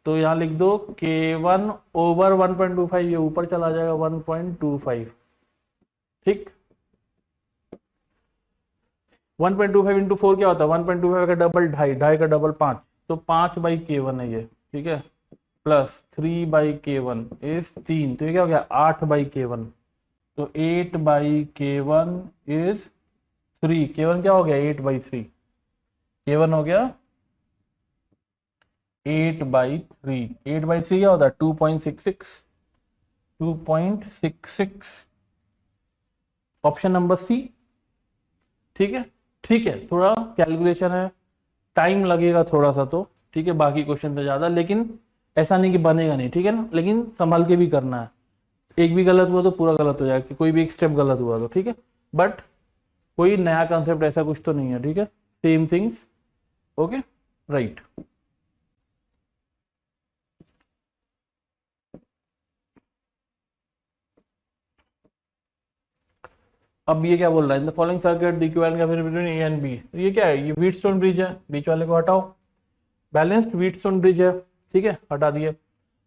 तो यहाँ लिख दो K1 ओवर 1.25, ये ऊपर चला जाएगा 1.25, ठीक। 1.25 इंटू 4 क्या होता है, 1.25 का डबल 2.5, 2.5 का डबल 5, तो 5/k1 है ये, ठीक है, प्लस 3/k1 इज 3, तो ये क्या हो गया 8/k1, तो 8/k1 इज 3, k1 क्या हो गया 8/3, k1 हो गया 8/3, 8/3 क्या होता है 2.66, 2.66, ऑप्शन नंबर सी, ठीक है। ठीक है, थोड़ा कैलकुलेशन है, टाइम लगेगा थोड़ा सा तो, ठीक है, बाकी क्वेश्चन से ज्यादा, लेकिन ऐसा नहीं कि बनेगा नहीं, ठीक है ना, लेकिन संभाल के भी करना है, एक भी गलत हुआ तो पूरा गलत हो जाएगा, कि कोई भी एक स्टेप गलत हुआ तो, ठीक है। बट कोई नया कॉन्सेप्ट ऐसा कुछ तो नहीं है, ठीक है, सेम थिंग्स, ओके, राइट। अब ये क्या बोल रहा है, in the following circuit the equivalent capacity between A and B, तो ये क्या है, ये व्हीटस्टोन ब्रिज है, बीच वाले को हटाओ, बैलेंस्ड व्हीटस्टोन ब्रिज है, ठीक है, हटा दिए।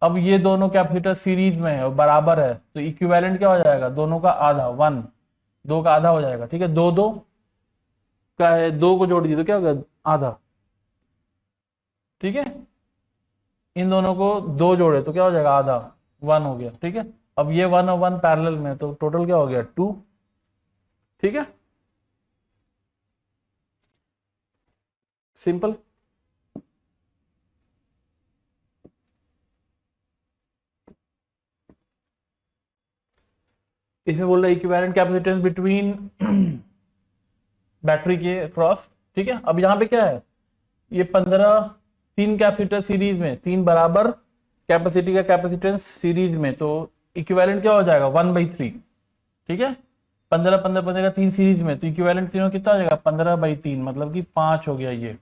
अब ये दोनों कैपेसिटर सीरीज में है और बराबर है, तो इक्विवेलेंट क्या हो जाएगा, दोनों का आधा, 1, 2 का आधा हो जाएगा, ठीक है, 2 2 का है, 2 को जोड़ दिए तो क्या हो गया आधा, ठीक है। इन दोनों को 2 जोड़े तो क्या हो जाएगा आधा, 1 हो गया, ठीक है। अब ये 1 और 1 पैरेलल में, तो टोटल क्या हो गया 2, ठीक है, सिंपल। इसमें बोल रहा है इक्विवेलेंट कैपेसिटेंस बिटवीन बैटरी के क्रॉस, ठीक है। अब यहाँ पे क्या है, ये 15 3 कैपेसिटर सीरीज में, 3 बराबर कैपेसिटी का कैपेसिटेंस सीरीज में, तो इक्विवेलेंट क्या हो जाएगा 1/3, ठीक है। 15 15 15 का 3 सीरीज में, तो इक्विवेलेंट तीनों कितना हो जाएगा 15/3, मतलब कि 5 हो गया ये।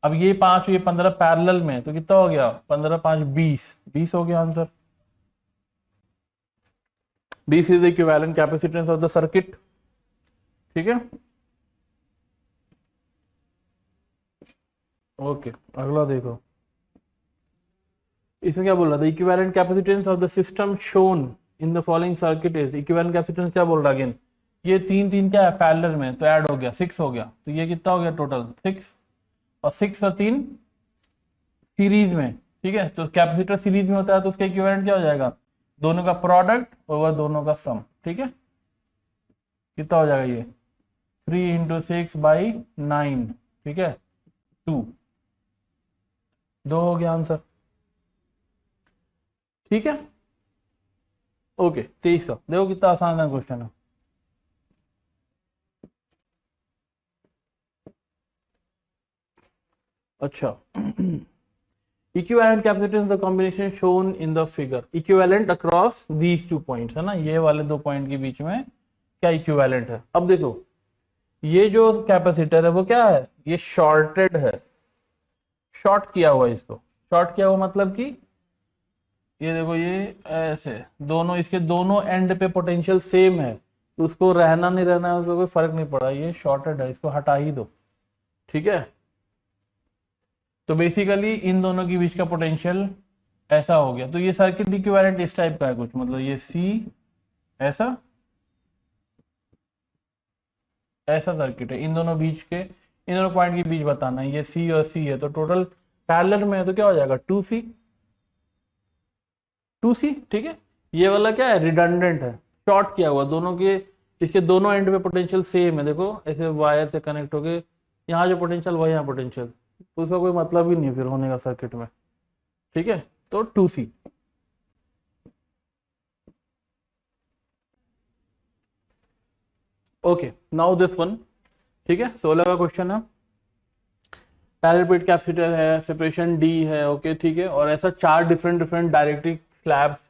अब ये 5 ये 15 पैरेलल में, तो कितना हो गया 15 5 20 हो गया answer. 20 is the equivalent capacitance of the circuit, ठीक है, ओके। अगला देखो, इसमें क्या बोल रहा था, equivalent capacitance of the system shown in the following circuit is, equivalent capacitance क्या बोल रहा है अगेन, ये 3 3 क्या है पैरेलल में, तो ऐड हो गया 6 हो गया, तो ये कितना हो गया टोटल 6, और 6 और 3 सीरीज में, ठीक है। तो कैपेसिटर सीरीज में होता है तो उसका इक्विवेलेंट क्या हो जाएगा, दोनों का प्रोडक्ट ओवर दोनों का सम, ठीक है। कितना हो जाएगा ये 3 × 6/9, ठीक है, 2 हो गया आंसर, ठीक है, ओके। 23 का देखो कितना आसान है क्वेश्चन है। अच्छा equivalent capacitance the combination shown in the figure, equivalent across these 2 points, है ना, ये वाले 2 पॉइंट के बीच में क्या इक्विवेलेंट है। अब देखो ये जो कैपेसिटर है वो क्या है, ये शॉर्टेड है, शॉर्ट किया हुआ है, इसको शॉर्ट किया हुआ मतलब कि ये देखो ये ऐसे दोनों, इसके दोनों एंड पे पोटेंशियल सेम है, तो उसको रहना नहीं रहना है उसका कोई फर्क नहीं पड़ा, ये शॉर्टेड है, इसको हटा ही दो। ठीक है, तो बेसिकली इन दोनों के बीच का पोटेंशियल ऐसा हो गया। तो ये सर्किट इक्विवेलेंट इस टाइप का है कुछ, मतलब ये सी ऐसा ऐसा सर्किट है, इन दोनों बीच के, इन दोनों पॉइंट के बीच बताना है, ये सी और सी है, तो टोटल पैरेलल में है तो क्या हो जाएगा 2C 2C। ठीक है, ये वाला क्या है रिडंडेंट है, शॉर्ट किया हुआ दोनों के, इसके दोनों एंड पे पोटेंशियल सेम है, देखो ऐसे वायर से कनेक्ट हो गए, यहाँ जो पोटेंशियल वही यहाँ पोटेंशियल, तो उसका कोई मतलब ही नहीं फिर होने का सर्किट में। ठीक है, तो 2C। Okay, now this one. ठीक है, 16 का क्वेश्चन है, पैरेलल प्लेट कैपेसिटर है, सेपरेशन डी है। ओके ठीक है, और ऐसा 4 डिफरेंट डायरेक्ट्रिक स्लैब्स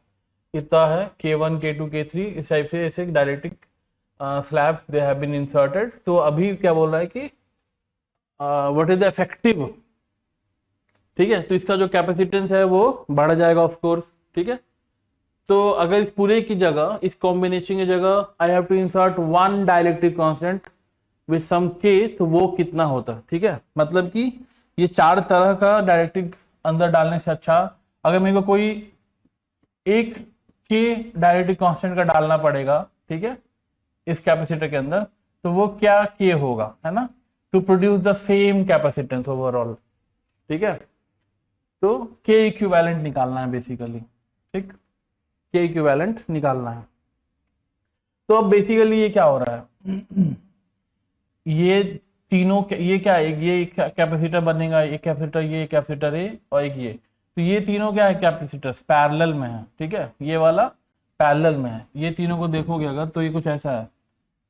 इतना है, K1 K2 K3 इस टाइप से ऐसे dielectric slabs they have been inserted. तो अभी क्या बोल रहा है कि व्हाट इज द इफेक्टिव। ठीक है, तो इसका जो कैपेसिटेंस है वो बढ़ जाएगा ऑफ कोर्स। ठीक है, तो अगर इस पूरे की जगह, इस कॉम्बिनेशन की जगह I have to insert one dielectric constant with some K, तो वो कितना होता है। ठीक है, मतलब कि ये 4 तरह का डाइलेक्ट्रिक अंदर डालने से अच्छा अगर मेरे को कोई एक के डाइलेक्ट्रिक कांस्टेंट का डालना पड़ेगा, ठीक है, इस कैपेसिटर के अंदर, तो वो क्या के होगा, है ना, to produce the same capacitance overall. ठीक है, तो के इक्विवेलेंट निकालना है बेसिकली। ठीक, के इक्विवेलेंट निकालना है। तो अब बेसिकली ये क्या हो रहा है ये तीनों, ये क्या है, ये कैपेसिटर बनेगा, एक कैपेसिटर, ये कैपेसिटर ए और एक ये, तो ये तीनों क्या है कैपेसिटर्स पैरेलल में है। ठीक है, ये वाला पैरेलल में है, ये तीनों को देखोगे अगर तो ये कुछ ऐसा है,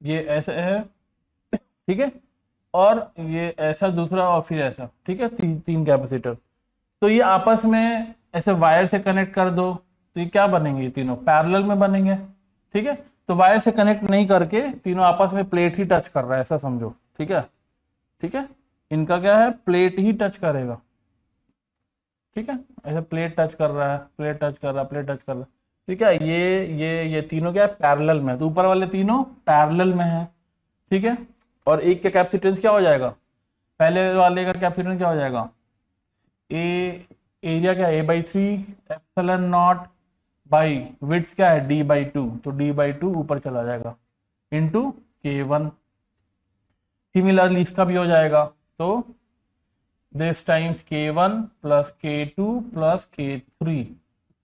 ये ऐसा है। ठीक है, और ये ऐसा दूसरा और फिर ऐसा। ठीक है, तीन कैपेसिटर, तो ये आपस में ऐसे वायर से कनेक्ट कर दो तो ये क्या बनेंगे, ये तीनों पैरेलल में बनेंगे। ठीक है, तो वायर से कनेक्ट नहीं करके तीनों आपस में प्लेट ही टच कर रहा है, ऐसा समझो। ठीक है, ठीक है, इनका क्या है प्लेट ही टच करेगा। ठीक है, ऐसे प्लेट टच कर रहा है, प्लेट टच कर रहा है, प्लेट टच कर रहा है। ठीक है, ये तीनों क्या है पैरेलल में, तो ऊपर वाले तीनों पैरेलल में है। ठीक है, और एक का कैपेसिटेंस क्या हो जाएगा, पहले वाले का कैपेसिटेंस क्या हो जाएगा, ए एरिया क्या है A/3 epsilon not by width क्या है D/2, तो D/2 ऊपर चला जाएगा इनटू K1। सिमिलरली इसका भी हो जाएगा, तो this times K1 plus K2 plus K3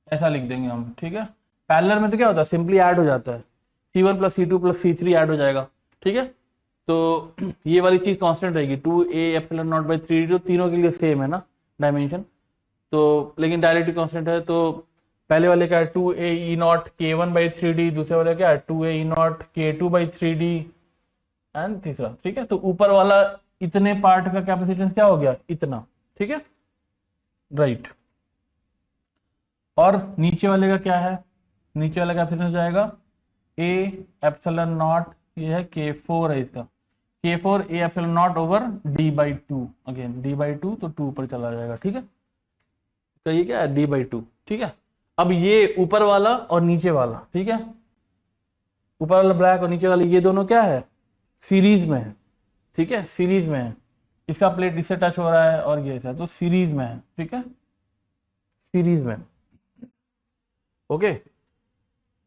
ऐसा लिख देंगे हम। ठीक है, पैरेलल में तो क्या होता है सिंपली ऐड हो जाता है, C1 plus C2 plus C3 add हो जाएगा। ठीक है, तो ये वाली चीज कांस्टेंट रहेगी 2a epsilon not by 3d, जो तीनों के लिए सेम है ना डायमेंशन, तो लेकिन डायरेक्टली कांस्टेंट है। तो पहले वाले क्या है 2a e not K1 by 3d, दूसरे वाले क्या है 2a e not K2 by 3d and तीसरा। ठीक है, तो ऊपर वाला इतने पार्ट का कैपेसिटेंस क्या हो गया इतना। ठीक है, राइट, और नीचे वाले का क्या है, नीचे वाला कैपेसिटेंस हो जाएगा a एप्सिलॉन नॉट, ये है K4 है इसका, K4 a epsilon naught over D/2, again D/2 तो 2 ऊपर चला जाएगा। ठीक है, तो ये क्या है D/2। ठीक है, अब ये ऊपर वाला और नीचे वाला, ठीक है, ऊपर वाला ब्लैक और नीचे वाला ये दोनों क्या है सीरीज में है। ठीक है, सीरीज में है, इसका प्लेट इससे टच हो रहा है और ये ऐसा, तो सीरीज में है। ठीक है, सीरीज में। ओके,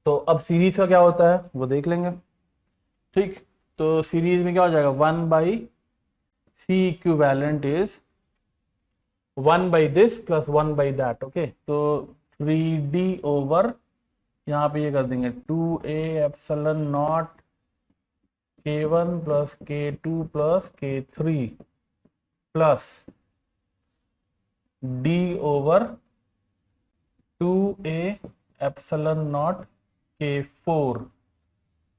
तो अब सीरीज का क्या होता है वो देख लेंगे। ठीक, तो सीरीज में क्या हो जाएगा 1/C equivalent is 1/this plus 1/that। Okay, तो 3d ओवर यहाँ पे ये कर देंगे 2a epsilon not K1 plus K2 plus K3 plus d over 2a epsilon not K4।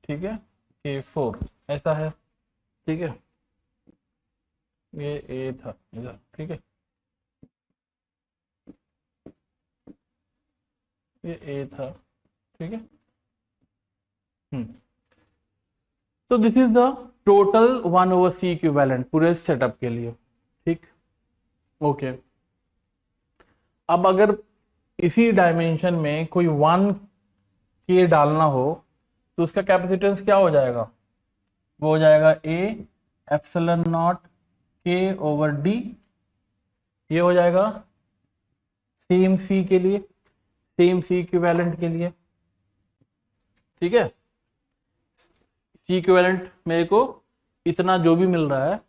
ठीक है, K4 ऐसा है। ठीक है, ये a था इधर। ठीक है, ये a था। ठीक है, तो this is the total 1/C equivalent पूरे सेटअप के लिए। ठीक, ओके, अब अगर इसी डायमेंशन में कोई 1K डालना हो तो उसका कैपेसिटेंस क्या हो जाएगा, वो हो जाएगा A epsilon not K over D। ये हो जाएगा सेम C के लिए, सेम C इक्विवेलेंट के लिए, ठीक है। C इक्विवेलेंट मेरे को इतना जो भी मिल रहा है,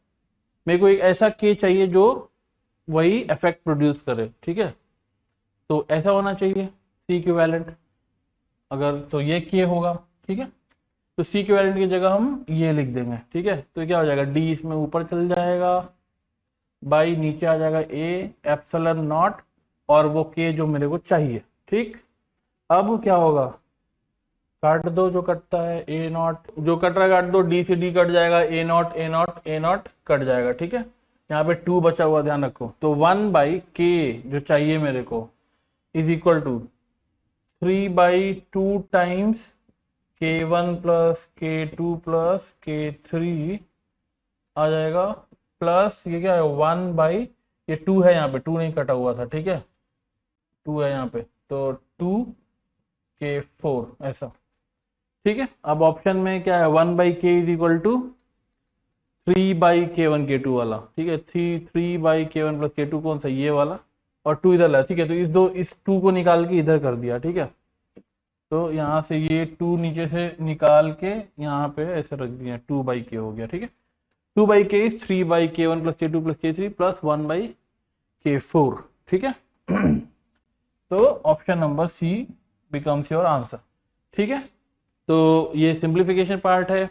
मेरे को एक ऐसा K चाहिए जो वही इफेक्ट प्रोड्यूस करे, ठीक है। तो ऐसा होना चाहिए C इक्विवेलेंट, अगर तो ये K होगा, ठीक है। तो C इक्विवेलेंट की जगह हम ये लिख देंगे, ठीक है। तो क्या हो जाएगा, D इसमें ऊपर चल जाएगा, बाई नीचे आ जाएगा A एप्सिलॉन नॉट और वो K जो मेरे को चाहिए, ठीक। अब क्या होगा, काट दो जो कटता है, A नॉट जो कट रहा है काट दो, D से D कट जाएगा, A not A not A not cut जाएगा, ठीक है। यहाँ पे 2 बचा हुआ ध्यान रखो। तो 1/K जो चाहिए मेरे को is equal to 3/2 times K1 plus K2 plus K3 आ जाएगा, प्लस ये क्या है 1 ये 2 है, यहाँ पे 2 नहीं कटा हुआ था, ठीक है, 2 है यहाँ पे, तो 2K4 ऐसा, ठीक है। अब ऑप्शन में क्या है, 1/K is equal to 3/K1 K2 वाला, ठीक है। 3/K1 प्लस K2 कौन सा, ये वाला, और 2 इधर ला, ठीक है। तो इस 2 को निकाल के इधर कर दिया, ठीक है। तो यहाँ से ये 2 नीचे से निकाल के यहाँ पे ऐसे रख दिया, 2/K हो गया, ठीक है। 2/K is 3/K1 plus K2 plus K3 plus 1/K4, ठीक है। तो option number C becomes your answer, ठीक है। तो ये सिंप्लीफिकेशन पार्ट है।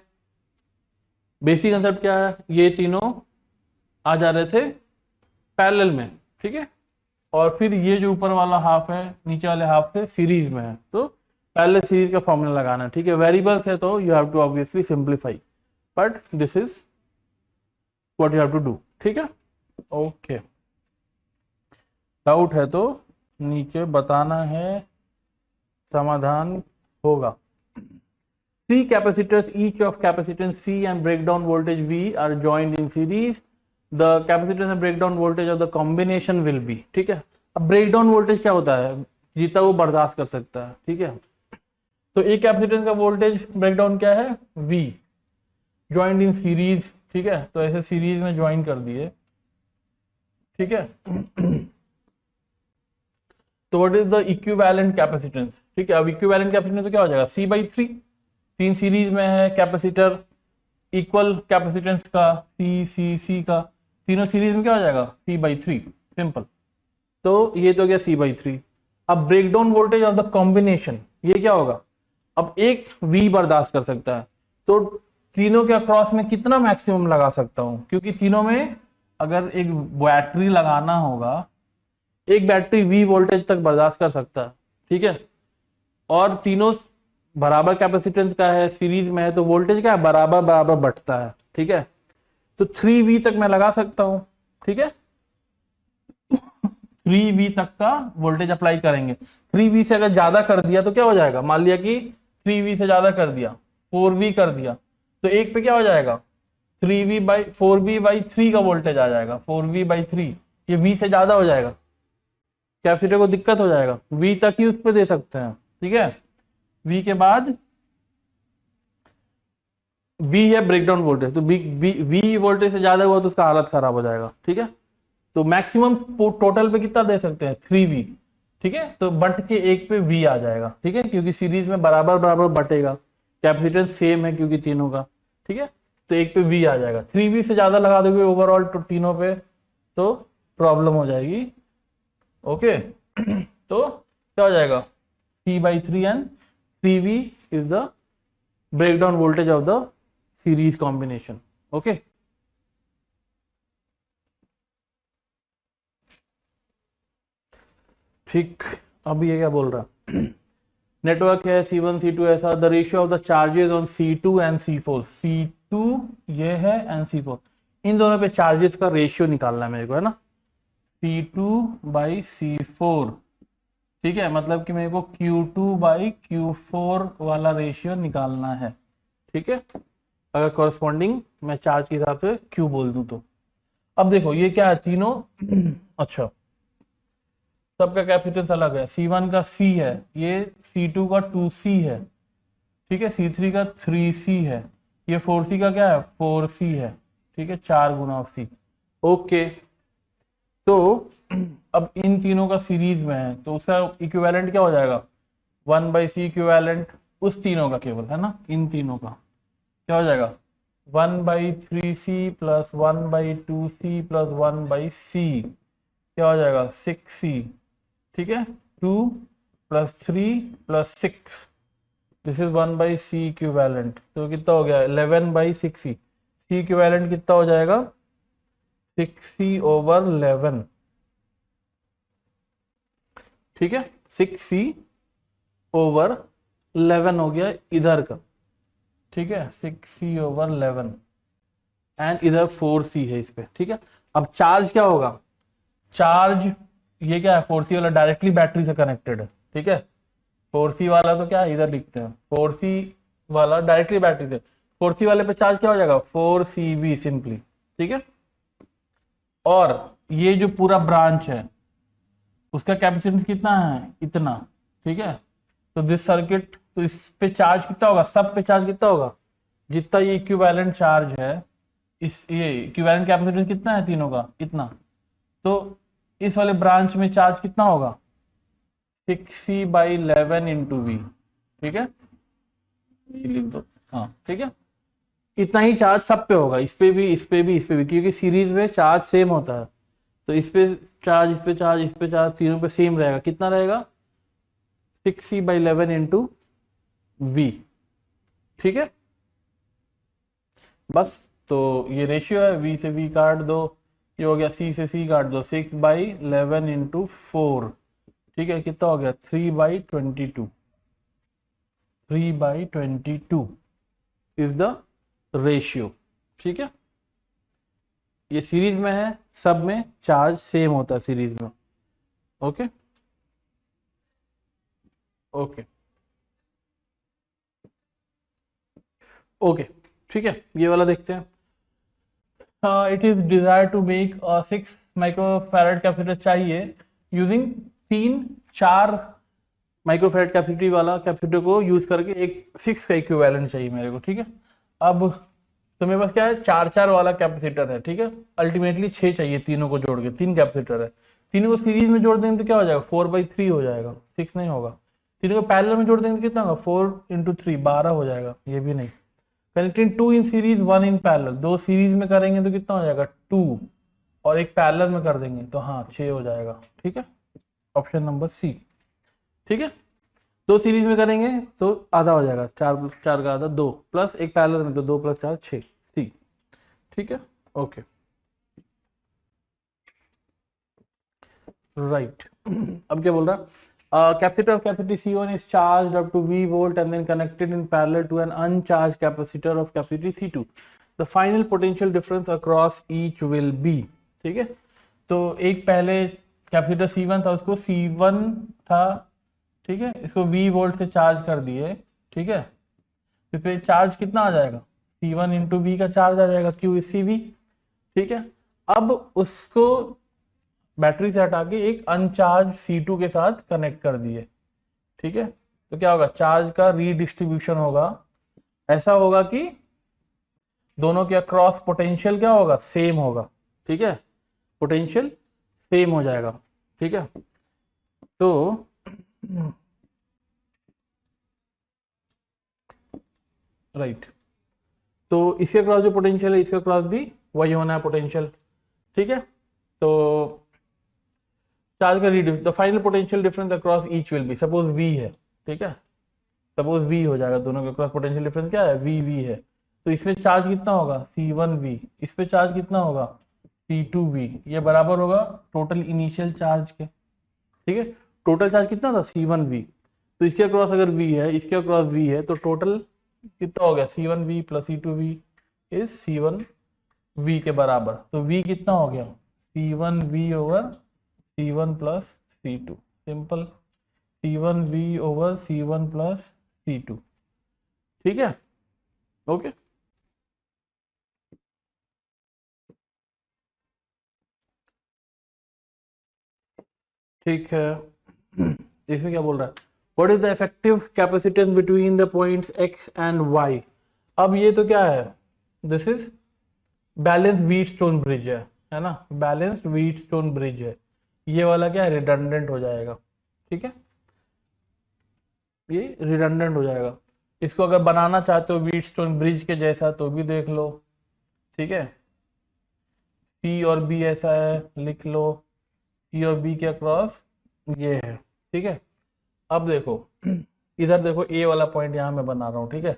बेसिक कंसेप्ट क्या है, ये तीनों आ जा रहे थे पैरेलल में, ठीक है। और फिर ये जो ऊपर वाला हाफ है नीचे वाले हाफ से सीरीज में है, तो पैरेलल सीरीज का फॉर्मूला लगाना है, ठीक है। वेरिएबल्स है तो you have to obviously simplify, but this is what you have to do, ठीक है। ओके, डाउट है तो नीचे बताना है, समाधान होगा। 3 capacitors each of capacitance C and breakdown voltage V are joined in series. The capacitance and breakdown voltage of the combination will be, ठीक है। अब breakdown voltage क्या होता है, जितना वो बर्दाश्त कर सकता है, ठीक है। तो एक कैपेसिटेंस का वोल्टेज ब्रेकडाउन क्या है, V, ज्वाइंट इन सीरीज, ठीक है। तो ऐसे सीरीज में ज्वाइन कर दिए, ठीक है। तो what is the equivalent capacitance, ठीक है। अब इक्विवेलेंट कैपेसिटेंस तो क्या हो जाएगा, C/3, 3 सीरीज में है कैपेसिटर, इक्वल कैपेसिटेंस का C का, तीनों सीरीज में क्या हो जाएगा C/3, सिंपल। तो ये तो गया C/3। अब breakdown voltage of the combination, ये क्या होगा, अब एक V बर्दाश्त कर सकता है, तो तीनों के अक्रॉस में कितना मैक्सिमम लगा सकता हूं, क्योंकि तीनों में अगर एक बैटरी लगाना होगा, एक बैटरी V वोल्टेज तक बर्दाश्त कर सकता है, ठीक है। और तीनों बराबर कैपेसिटेंस का है, सीरीज में है, तो वोल्टेज क्या है, बराबर बराबर बढ़ता है, ठीक है। तो 3V तक मैं लगा सकता हूं, ठीक है। 3V तक का वोल्टेज अप्लाई करेंगे। 3V से अगर ज्यादा कर दिया तो क्या हो जाएगा, मान लिया कि 3V से ज्यादा कर दिया, 4V कर दिया, तो एक पे क्या हो जाएगा 4V/3 का वोल्टेज आ जाएगा, 4V/3, ये V से ज्यादा हो जाएगा, कैपेसिटर को दिक्कत हो जाएगा। V तक ही उस पे दे सकते हैं, ठीक है। V के बाद V है ब्रेकडाउन वोल्टेज, तो V वोल्टेज से ज्यादा हुआ तो उसका हालत खराब हो जाएगा, ठीक है। तो मैक्सिमम टोटल पे कितना दे सकते हैं, 3V, ठीक है। तो बट के एक पे V आ जाएगा, ठीक है, क्योंकि सीरीज में बराबर बराबर बटेगा, कैपेसिटेंस सेम है क्योंकि तीनों का, ठीक है। तो एक पे V आ जाएगा। 3V से ज्यादा लगा दोगे ओवरऑल तो तीनों पे, तो प्रॉब्लम हो जाएगी, ओके। तो क्या हो जाएगा, C/3 and 3V is the breakdown voltage of the series combination, okay। ठीक, अब ये क्या बोल रहा, नेटवर्क है C1 C2 ऐसा, the ratio of the charges on C2 and C4, C2 ये है एंड C4, इन दोनों पे चार्जेस का रेशियो निकालना है मेरे को, है ना, C2/C4, ठीक है। मतलब कि मेरे को Q2/Q4 वाला रेशियो निकालना है, ठीक है। अगर कॉरेस्पॉन्डिंग मैं चार्ज के हिसाब से Q बोल दूं तो। अब देखो ये क्या है, तीनों अच्छा सबका कैपेसिटेंस अलग है। C1 का C है, ये C2 का 2C है, ठीक है, C3 का 3C है, ये 4C का क्या है 4C है, ठीक है, 4 गुना ऑफ C। ओके, तो अब इन तीनों का सीरीज में है तो उसका इक्विवेलेंट क्या हो जाएगा 1/C इक्विवेलेंट उस तीनों का केवल, है ना, इन तीनों का क्या हो जाएगा 1/3C plus 1/2C plus 1/C, क्या हो जाएगा 6C, ठीक है, 2 plus 3 plus 6, this is 1/C equivalent, तो कितना हो गया 11/6C। C इक्विवेलेंट कितना हो जाएगा 6C/11, ठीक है, 6C/11 हो गया इधर का, ठीक है, 6C/11 एंड इधर 4C है इस पे, ठीक है। अब चार्ज क्या होगा, चार्ज ये क्या है 4C वाला डायरेक्टली बैटरी से कनेक्टेड है, ठीक है, 4C वाला तो क्या है इधर लिखते हैं 4C वाला डायरेक्टली बैटरी से, 4C वाले पे चार्ज क्या हो जाएगा 4CV सिंपली, ठीक है। और ये जो पूरा ब्रांच है उसका कैपेसिटेंस कितना है इतना, ठीक है, तो दिस सर्किट, तो इस पे चार्ज कितना होगा, सब पे चार्ज कितना होगा जितना ये इक्विवेलेंट चार्ज है, इस ये इक्विवेलेंट कैपेसिटेंस कितना है तीनों का इतना, तो इस वाले ब्रांच में चार्ज कितना होगा 6C/11 इंटू V, ठीक है, ये लिख दो, हाँ ठीक है, इतना ही चार्ज सब पे होगा, इस पे भी इस पे भी इस पे भी, क्योंकि सीरीज में चार्ज सेम होता है, तो इस पे चार्ज इस पे चार्ज इस पे चार्ज तीनों पे सेम रहेगा, कितना रहेगा 6C/11 इंटू V, ठीक है, बस। तो ये रेशियो है, V से V काट दो, ये हो गया C से C काट दो, 6/11 इंटू 4, ठीक है, कितना हो गया 3/22, 3/22 इज द रेशियो, ठीक है। ये सीरीज में है, सब में चार्ज सेम होता है सीरीज में, ओके ओके ओके, ठीक है, ये वाला देखते हैं। It is desire to make 6 microfarad capacitor चाहिए यूजिंग 3-4 माइक्रोफैराड कैपेसिटी वाला कैपेसिटर को यूज करके एक 6 का इक्विवेलेंट चाहिए मेरे को, ठीक है। अब तो मेरे पास क्या है 4-4 वाला कैपेसिटर है, ठीक है, अल्टीमेटली 6 चाहिए तीनों को जोड़ के, 3 कैपेसिटर है, तीनों को सीरीज में जोड़ देंगे तो क्या हो जाएगा 4/3 हो जाएगा, 6 नहीं होगा, तीनों को पैरेलल में जोड़ देंगे तो कितना होगा 4 × 3 12 हो जाएगा, ये भी नहीं, connecting 2 in series 1 in parallel, 2 series में करेंगे तो कितना हो जाएगा 2, और एक पैरेलल में कर देंगे तो हाँ 6 हो जाएगा, ठीक है, ऑप्शन नंबर C, ठीक है। 2 सीरीज में करेंगे तो आधा हो जाएगा, 4 का आधा 2, प्लस एक पैरेलल में तो 2 + 4 6, C, ठीक है, ओके राइट। अब क्या बोल रहा, capacitor of capacity C1 is charged up to V volt and then connected in parallel to an uncharged capacitor of capacity C2. The final potential difference across each will be, ठीक है, तो एक पहले कैपेसिटर C1 था उसको C1 था, ठीक है, इसको V वोल्ट से चार्ज कर दिए, ठीक है, तो फिर चार्ज कितना आ जाएगा C1 इंटू V का चार्ज आ जाएगा Q इज CV, ठीक है। अब उसको बैटरी से हटा के एक अनचार्ज C2 के साथ कनेक्ट कर दिए, ठीक है, तो क्या होगा चार्ज का रीडिस्ट्रीब्यूशन होगा, ऐसा होगा कि दोनों के अक्रॉस पोटेंशियल क्या होगा सेम होगा, ठीक है, पोटेंशियल सेम हो जाएगा, ठीक है, तो राइट, तो इसके अक्रॉस जो पोटेंशियल है इसके अक्रॉस भी वही होना है पोटेंशियल, ठीक है, तो चार्ज का the final potential difference across each will be, suppose V है, ठीक है, सपोज V हो जाएगा, दोनों के अक्रॉस पोटेंशियल डिफरेंस क्या है V है, तो इसमें चार्ज कितना होगा C1V, इस पे चार्ज कितना होगा C2V, ये बराबर होगा टोटल इनिशियल चार्ज के, ठीक है, टोटल चार्ज कितना था C1V, तो इसके अक्रॉस अगर V है इसके अक्रॉस V है तो टोटल कितना हो गया C1V plus C2V is C1V के बराबर, तो V कितना हो गया C1V/C1 plus C2, simple C1V/C1 plus C2, ठीक है, ओके ठीक है, इसमें क्या बोल रहा है, what is the effective capacitance between the points x and y। अब ये तो क्या है, this is balance Wheatstone bridge है ना, बैलेंस्ड व्हीटस्टोन ब्रिज है, ये वाला क्या है, रिडंडेंट हो जाएगा, ठीक है, ये रिडंडेंट हो जाएगा। इसको अगर बनाना चाहते हो व्हीटस्टोन ब्रिज के जैसा तो भी देख लो, ठीक है, C और B ऐसा है, लिख लो, C और B के अक्रॉस ये है, ठीक है। अब देखो इधर देखो A वाला पॉइंट यहाँ मैं बना रहा हूँ, ठीक है,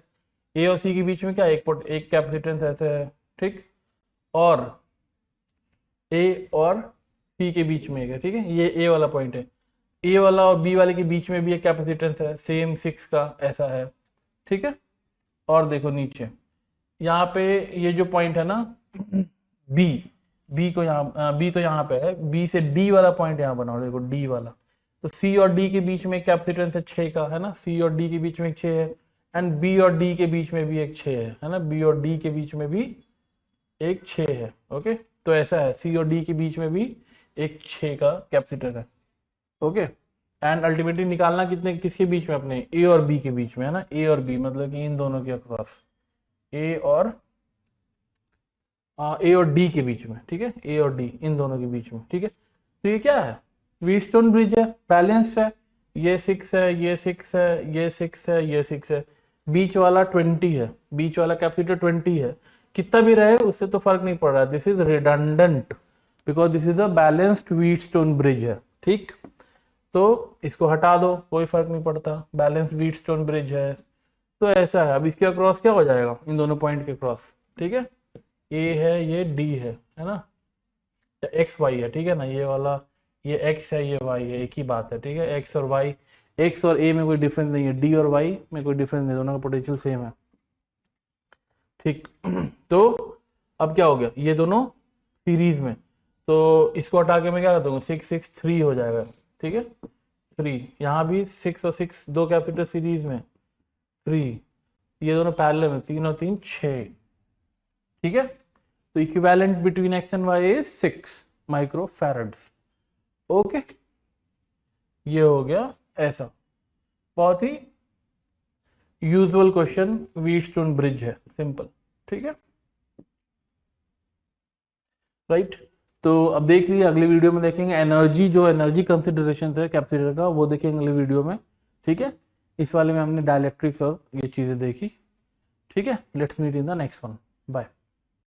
A और C के बीच में क्या एक कैपेसिटेंस ऐसे है, ठीक, और A और C के बीच में एक है, ठीक है, ये A वाला पॉइंट है, A वाला और B वाले के बीच में भी एक कैपेसिटेंस है सेम 6 का ऐसा है, ठीक है। और देखो नीचे यहाँ पे ये जो पॉइंट है ना B तो यहाँ पे है, B से D वाला पॉइंट यहाँ बनाओ, देखो D वाला, तो C और D के बीच में कैपेसिटेंस है 6 का, है ना, C और D के बीच में एक 6 है, एंड B और D के बीच में भी एक 6 है ना, B और D के बीच में भी एक 6 है, ओके। तो ऐसा है, C और D के बीच में भी एक 6 का कैपेसिटर है, ओके। एंड अल्टीमेटली निकालना किसके बीच में, अपने A और B के बीच में, है ना, A और B मतलब कि इन दोनों के अक्रॉस, A और D के बीच में, ठीक है, A और D इन दोनों के बीच में, ठीक है। तो ये क्या है, व्हीटस्टोन ब्रिज है, बैलेंस्ड है, ये 6 है, ये 6 है, ये 6 है, ये 6 है, बीच वाला 20 है, बीच वाला कैपेसिटर 20 है, कितना भी रहे उससे तो फर्क नहीं पड़ रहा, this is redundant because this is a balanced Wheatstone bridge है, ठीक। तो इसको हटा दो, कोई फर्क नहीं पड़ता, बैलेंस्ड व्हीटस्टोन ब्रिज है, तो ऐसा है। अब इसके अक्रॉस क्या हो जाएगा, इन दोनों पॉइंट के क्रॉस, ठीक है, A है, ये D है ना, एक्स वाई है, ठीक है ना, ये वाला ये x है, ये y है, एक ही बात है, ठीक है, x और y, x और a में कोई डिफरेंस नहीं है, d और y में कोई डिफरेंस नहीं, दोनों का पोटेंशियल सेम है, ठीक। तो अब क्या हो गया, ये दोनों सीरीज में, तो इसको हटा के मैं क्या कर दूंगा, 6 6 3 हो जाएगा, ठीक है, 3, यहाँ भी 6 और 6 दो कैपेसिटर सीरीज में 3, ये दोनों पैरेलल में 3 और 3 6, ठीक है। तो equivalent between x and y is 6 microfarads, okay. ये हो गया ऐसा, बहुत ही यूजुअल क्वेश्चन, व्हीटस्टोन ब्रिज है, सिंपल, ठीक है, राइट। तो अब देख लीजिए, अगली वीडियो में देखेंगे एनर्जी, जो एनर्जी कंसिडरेशन है कैपेसिटर का, वो देखेंगे अगली वीडियो में, ठीक है। इस वाले में हमने डायलेक्ट्रिक्स और ये चीजें देखी, ठीक है। Let's meet in the next one, bye.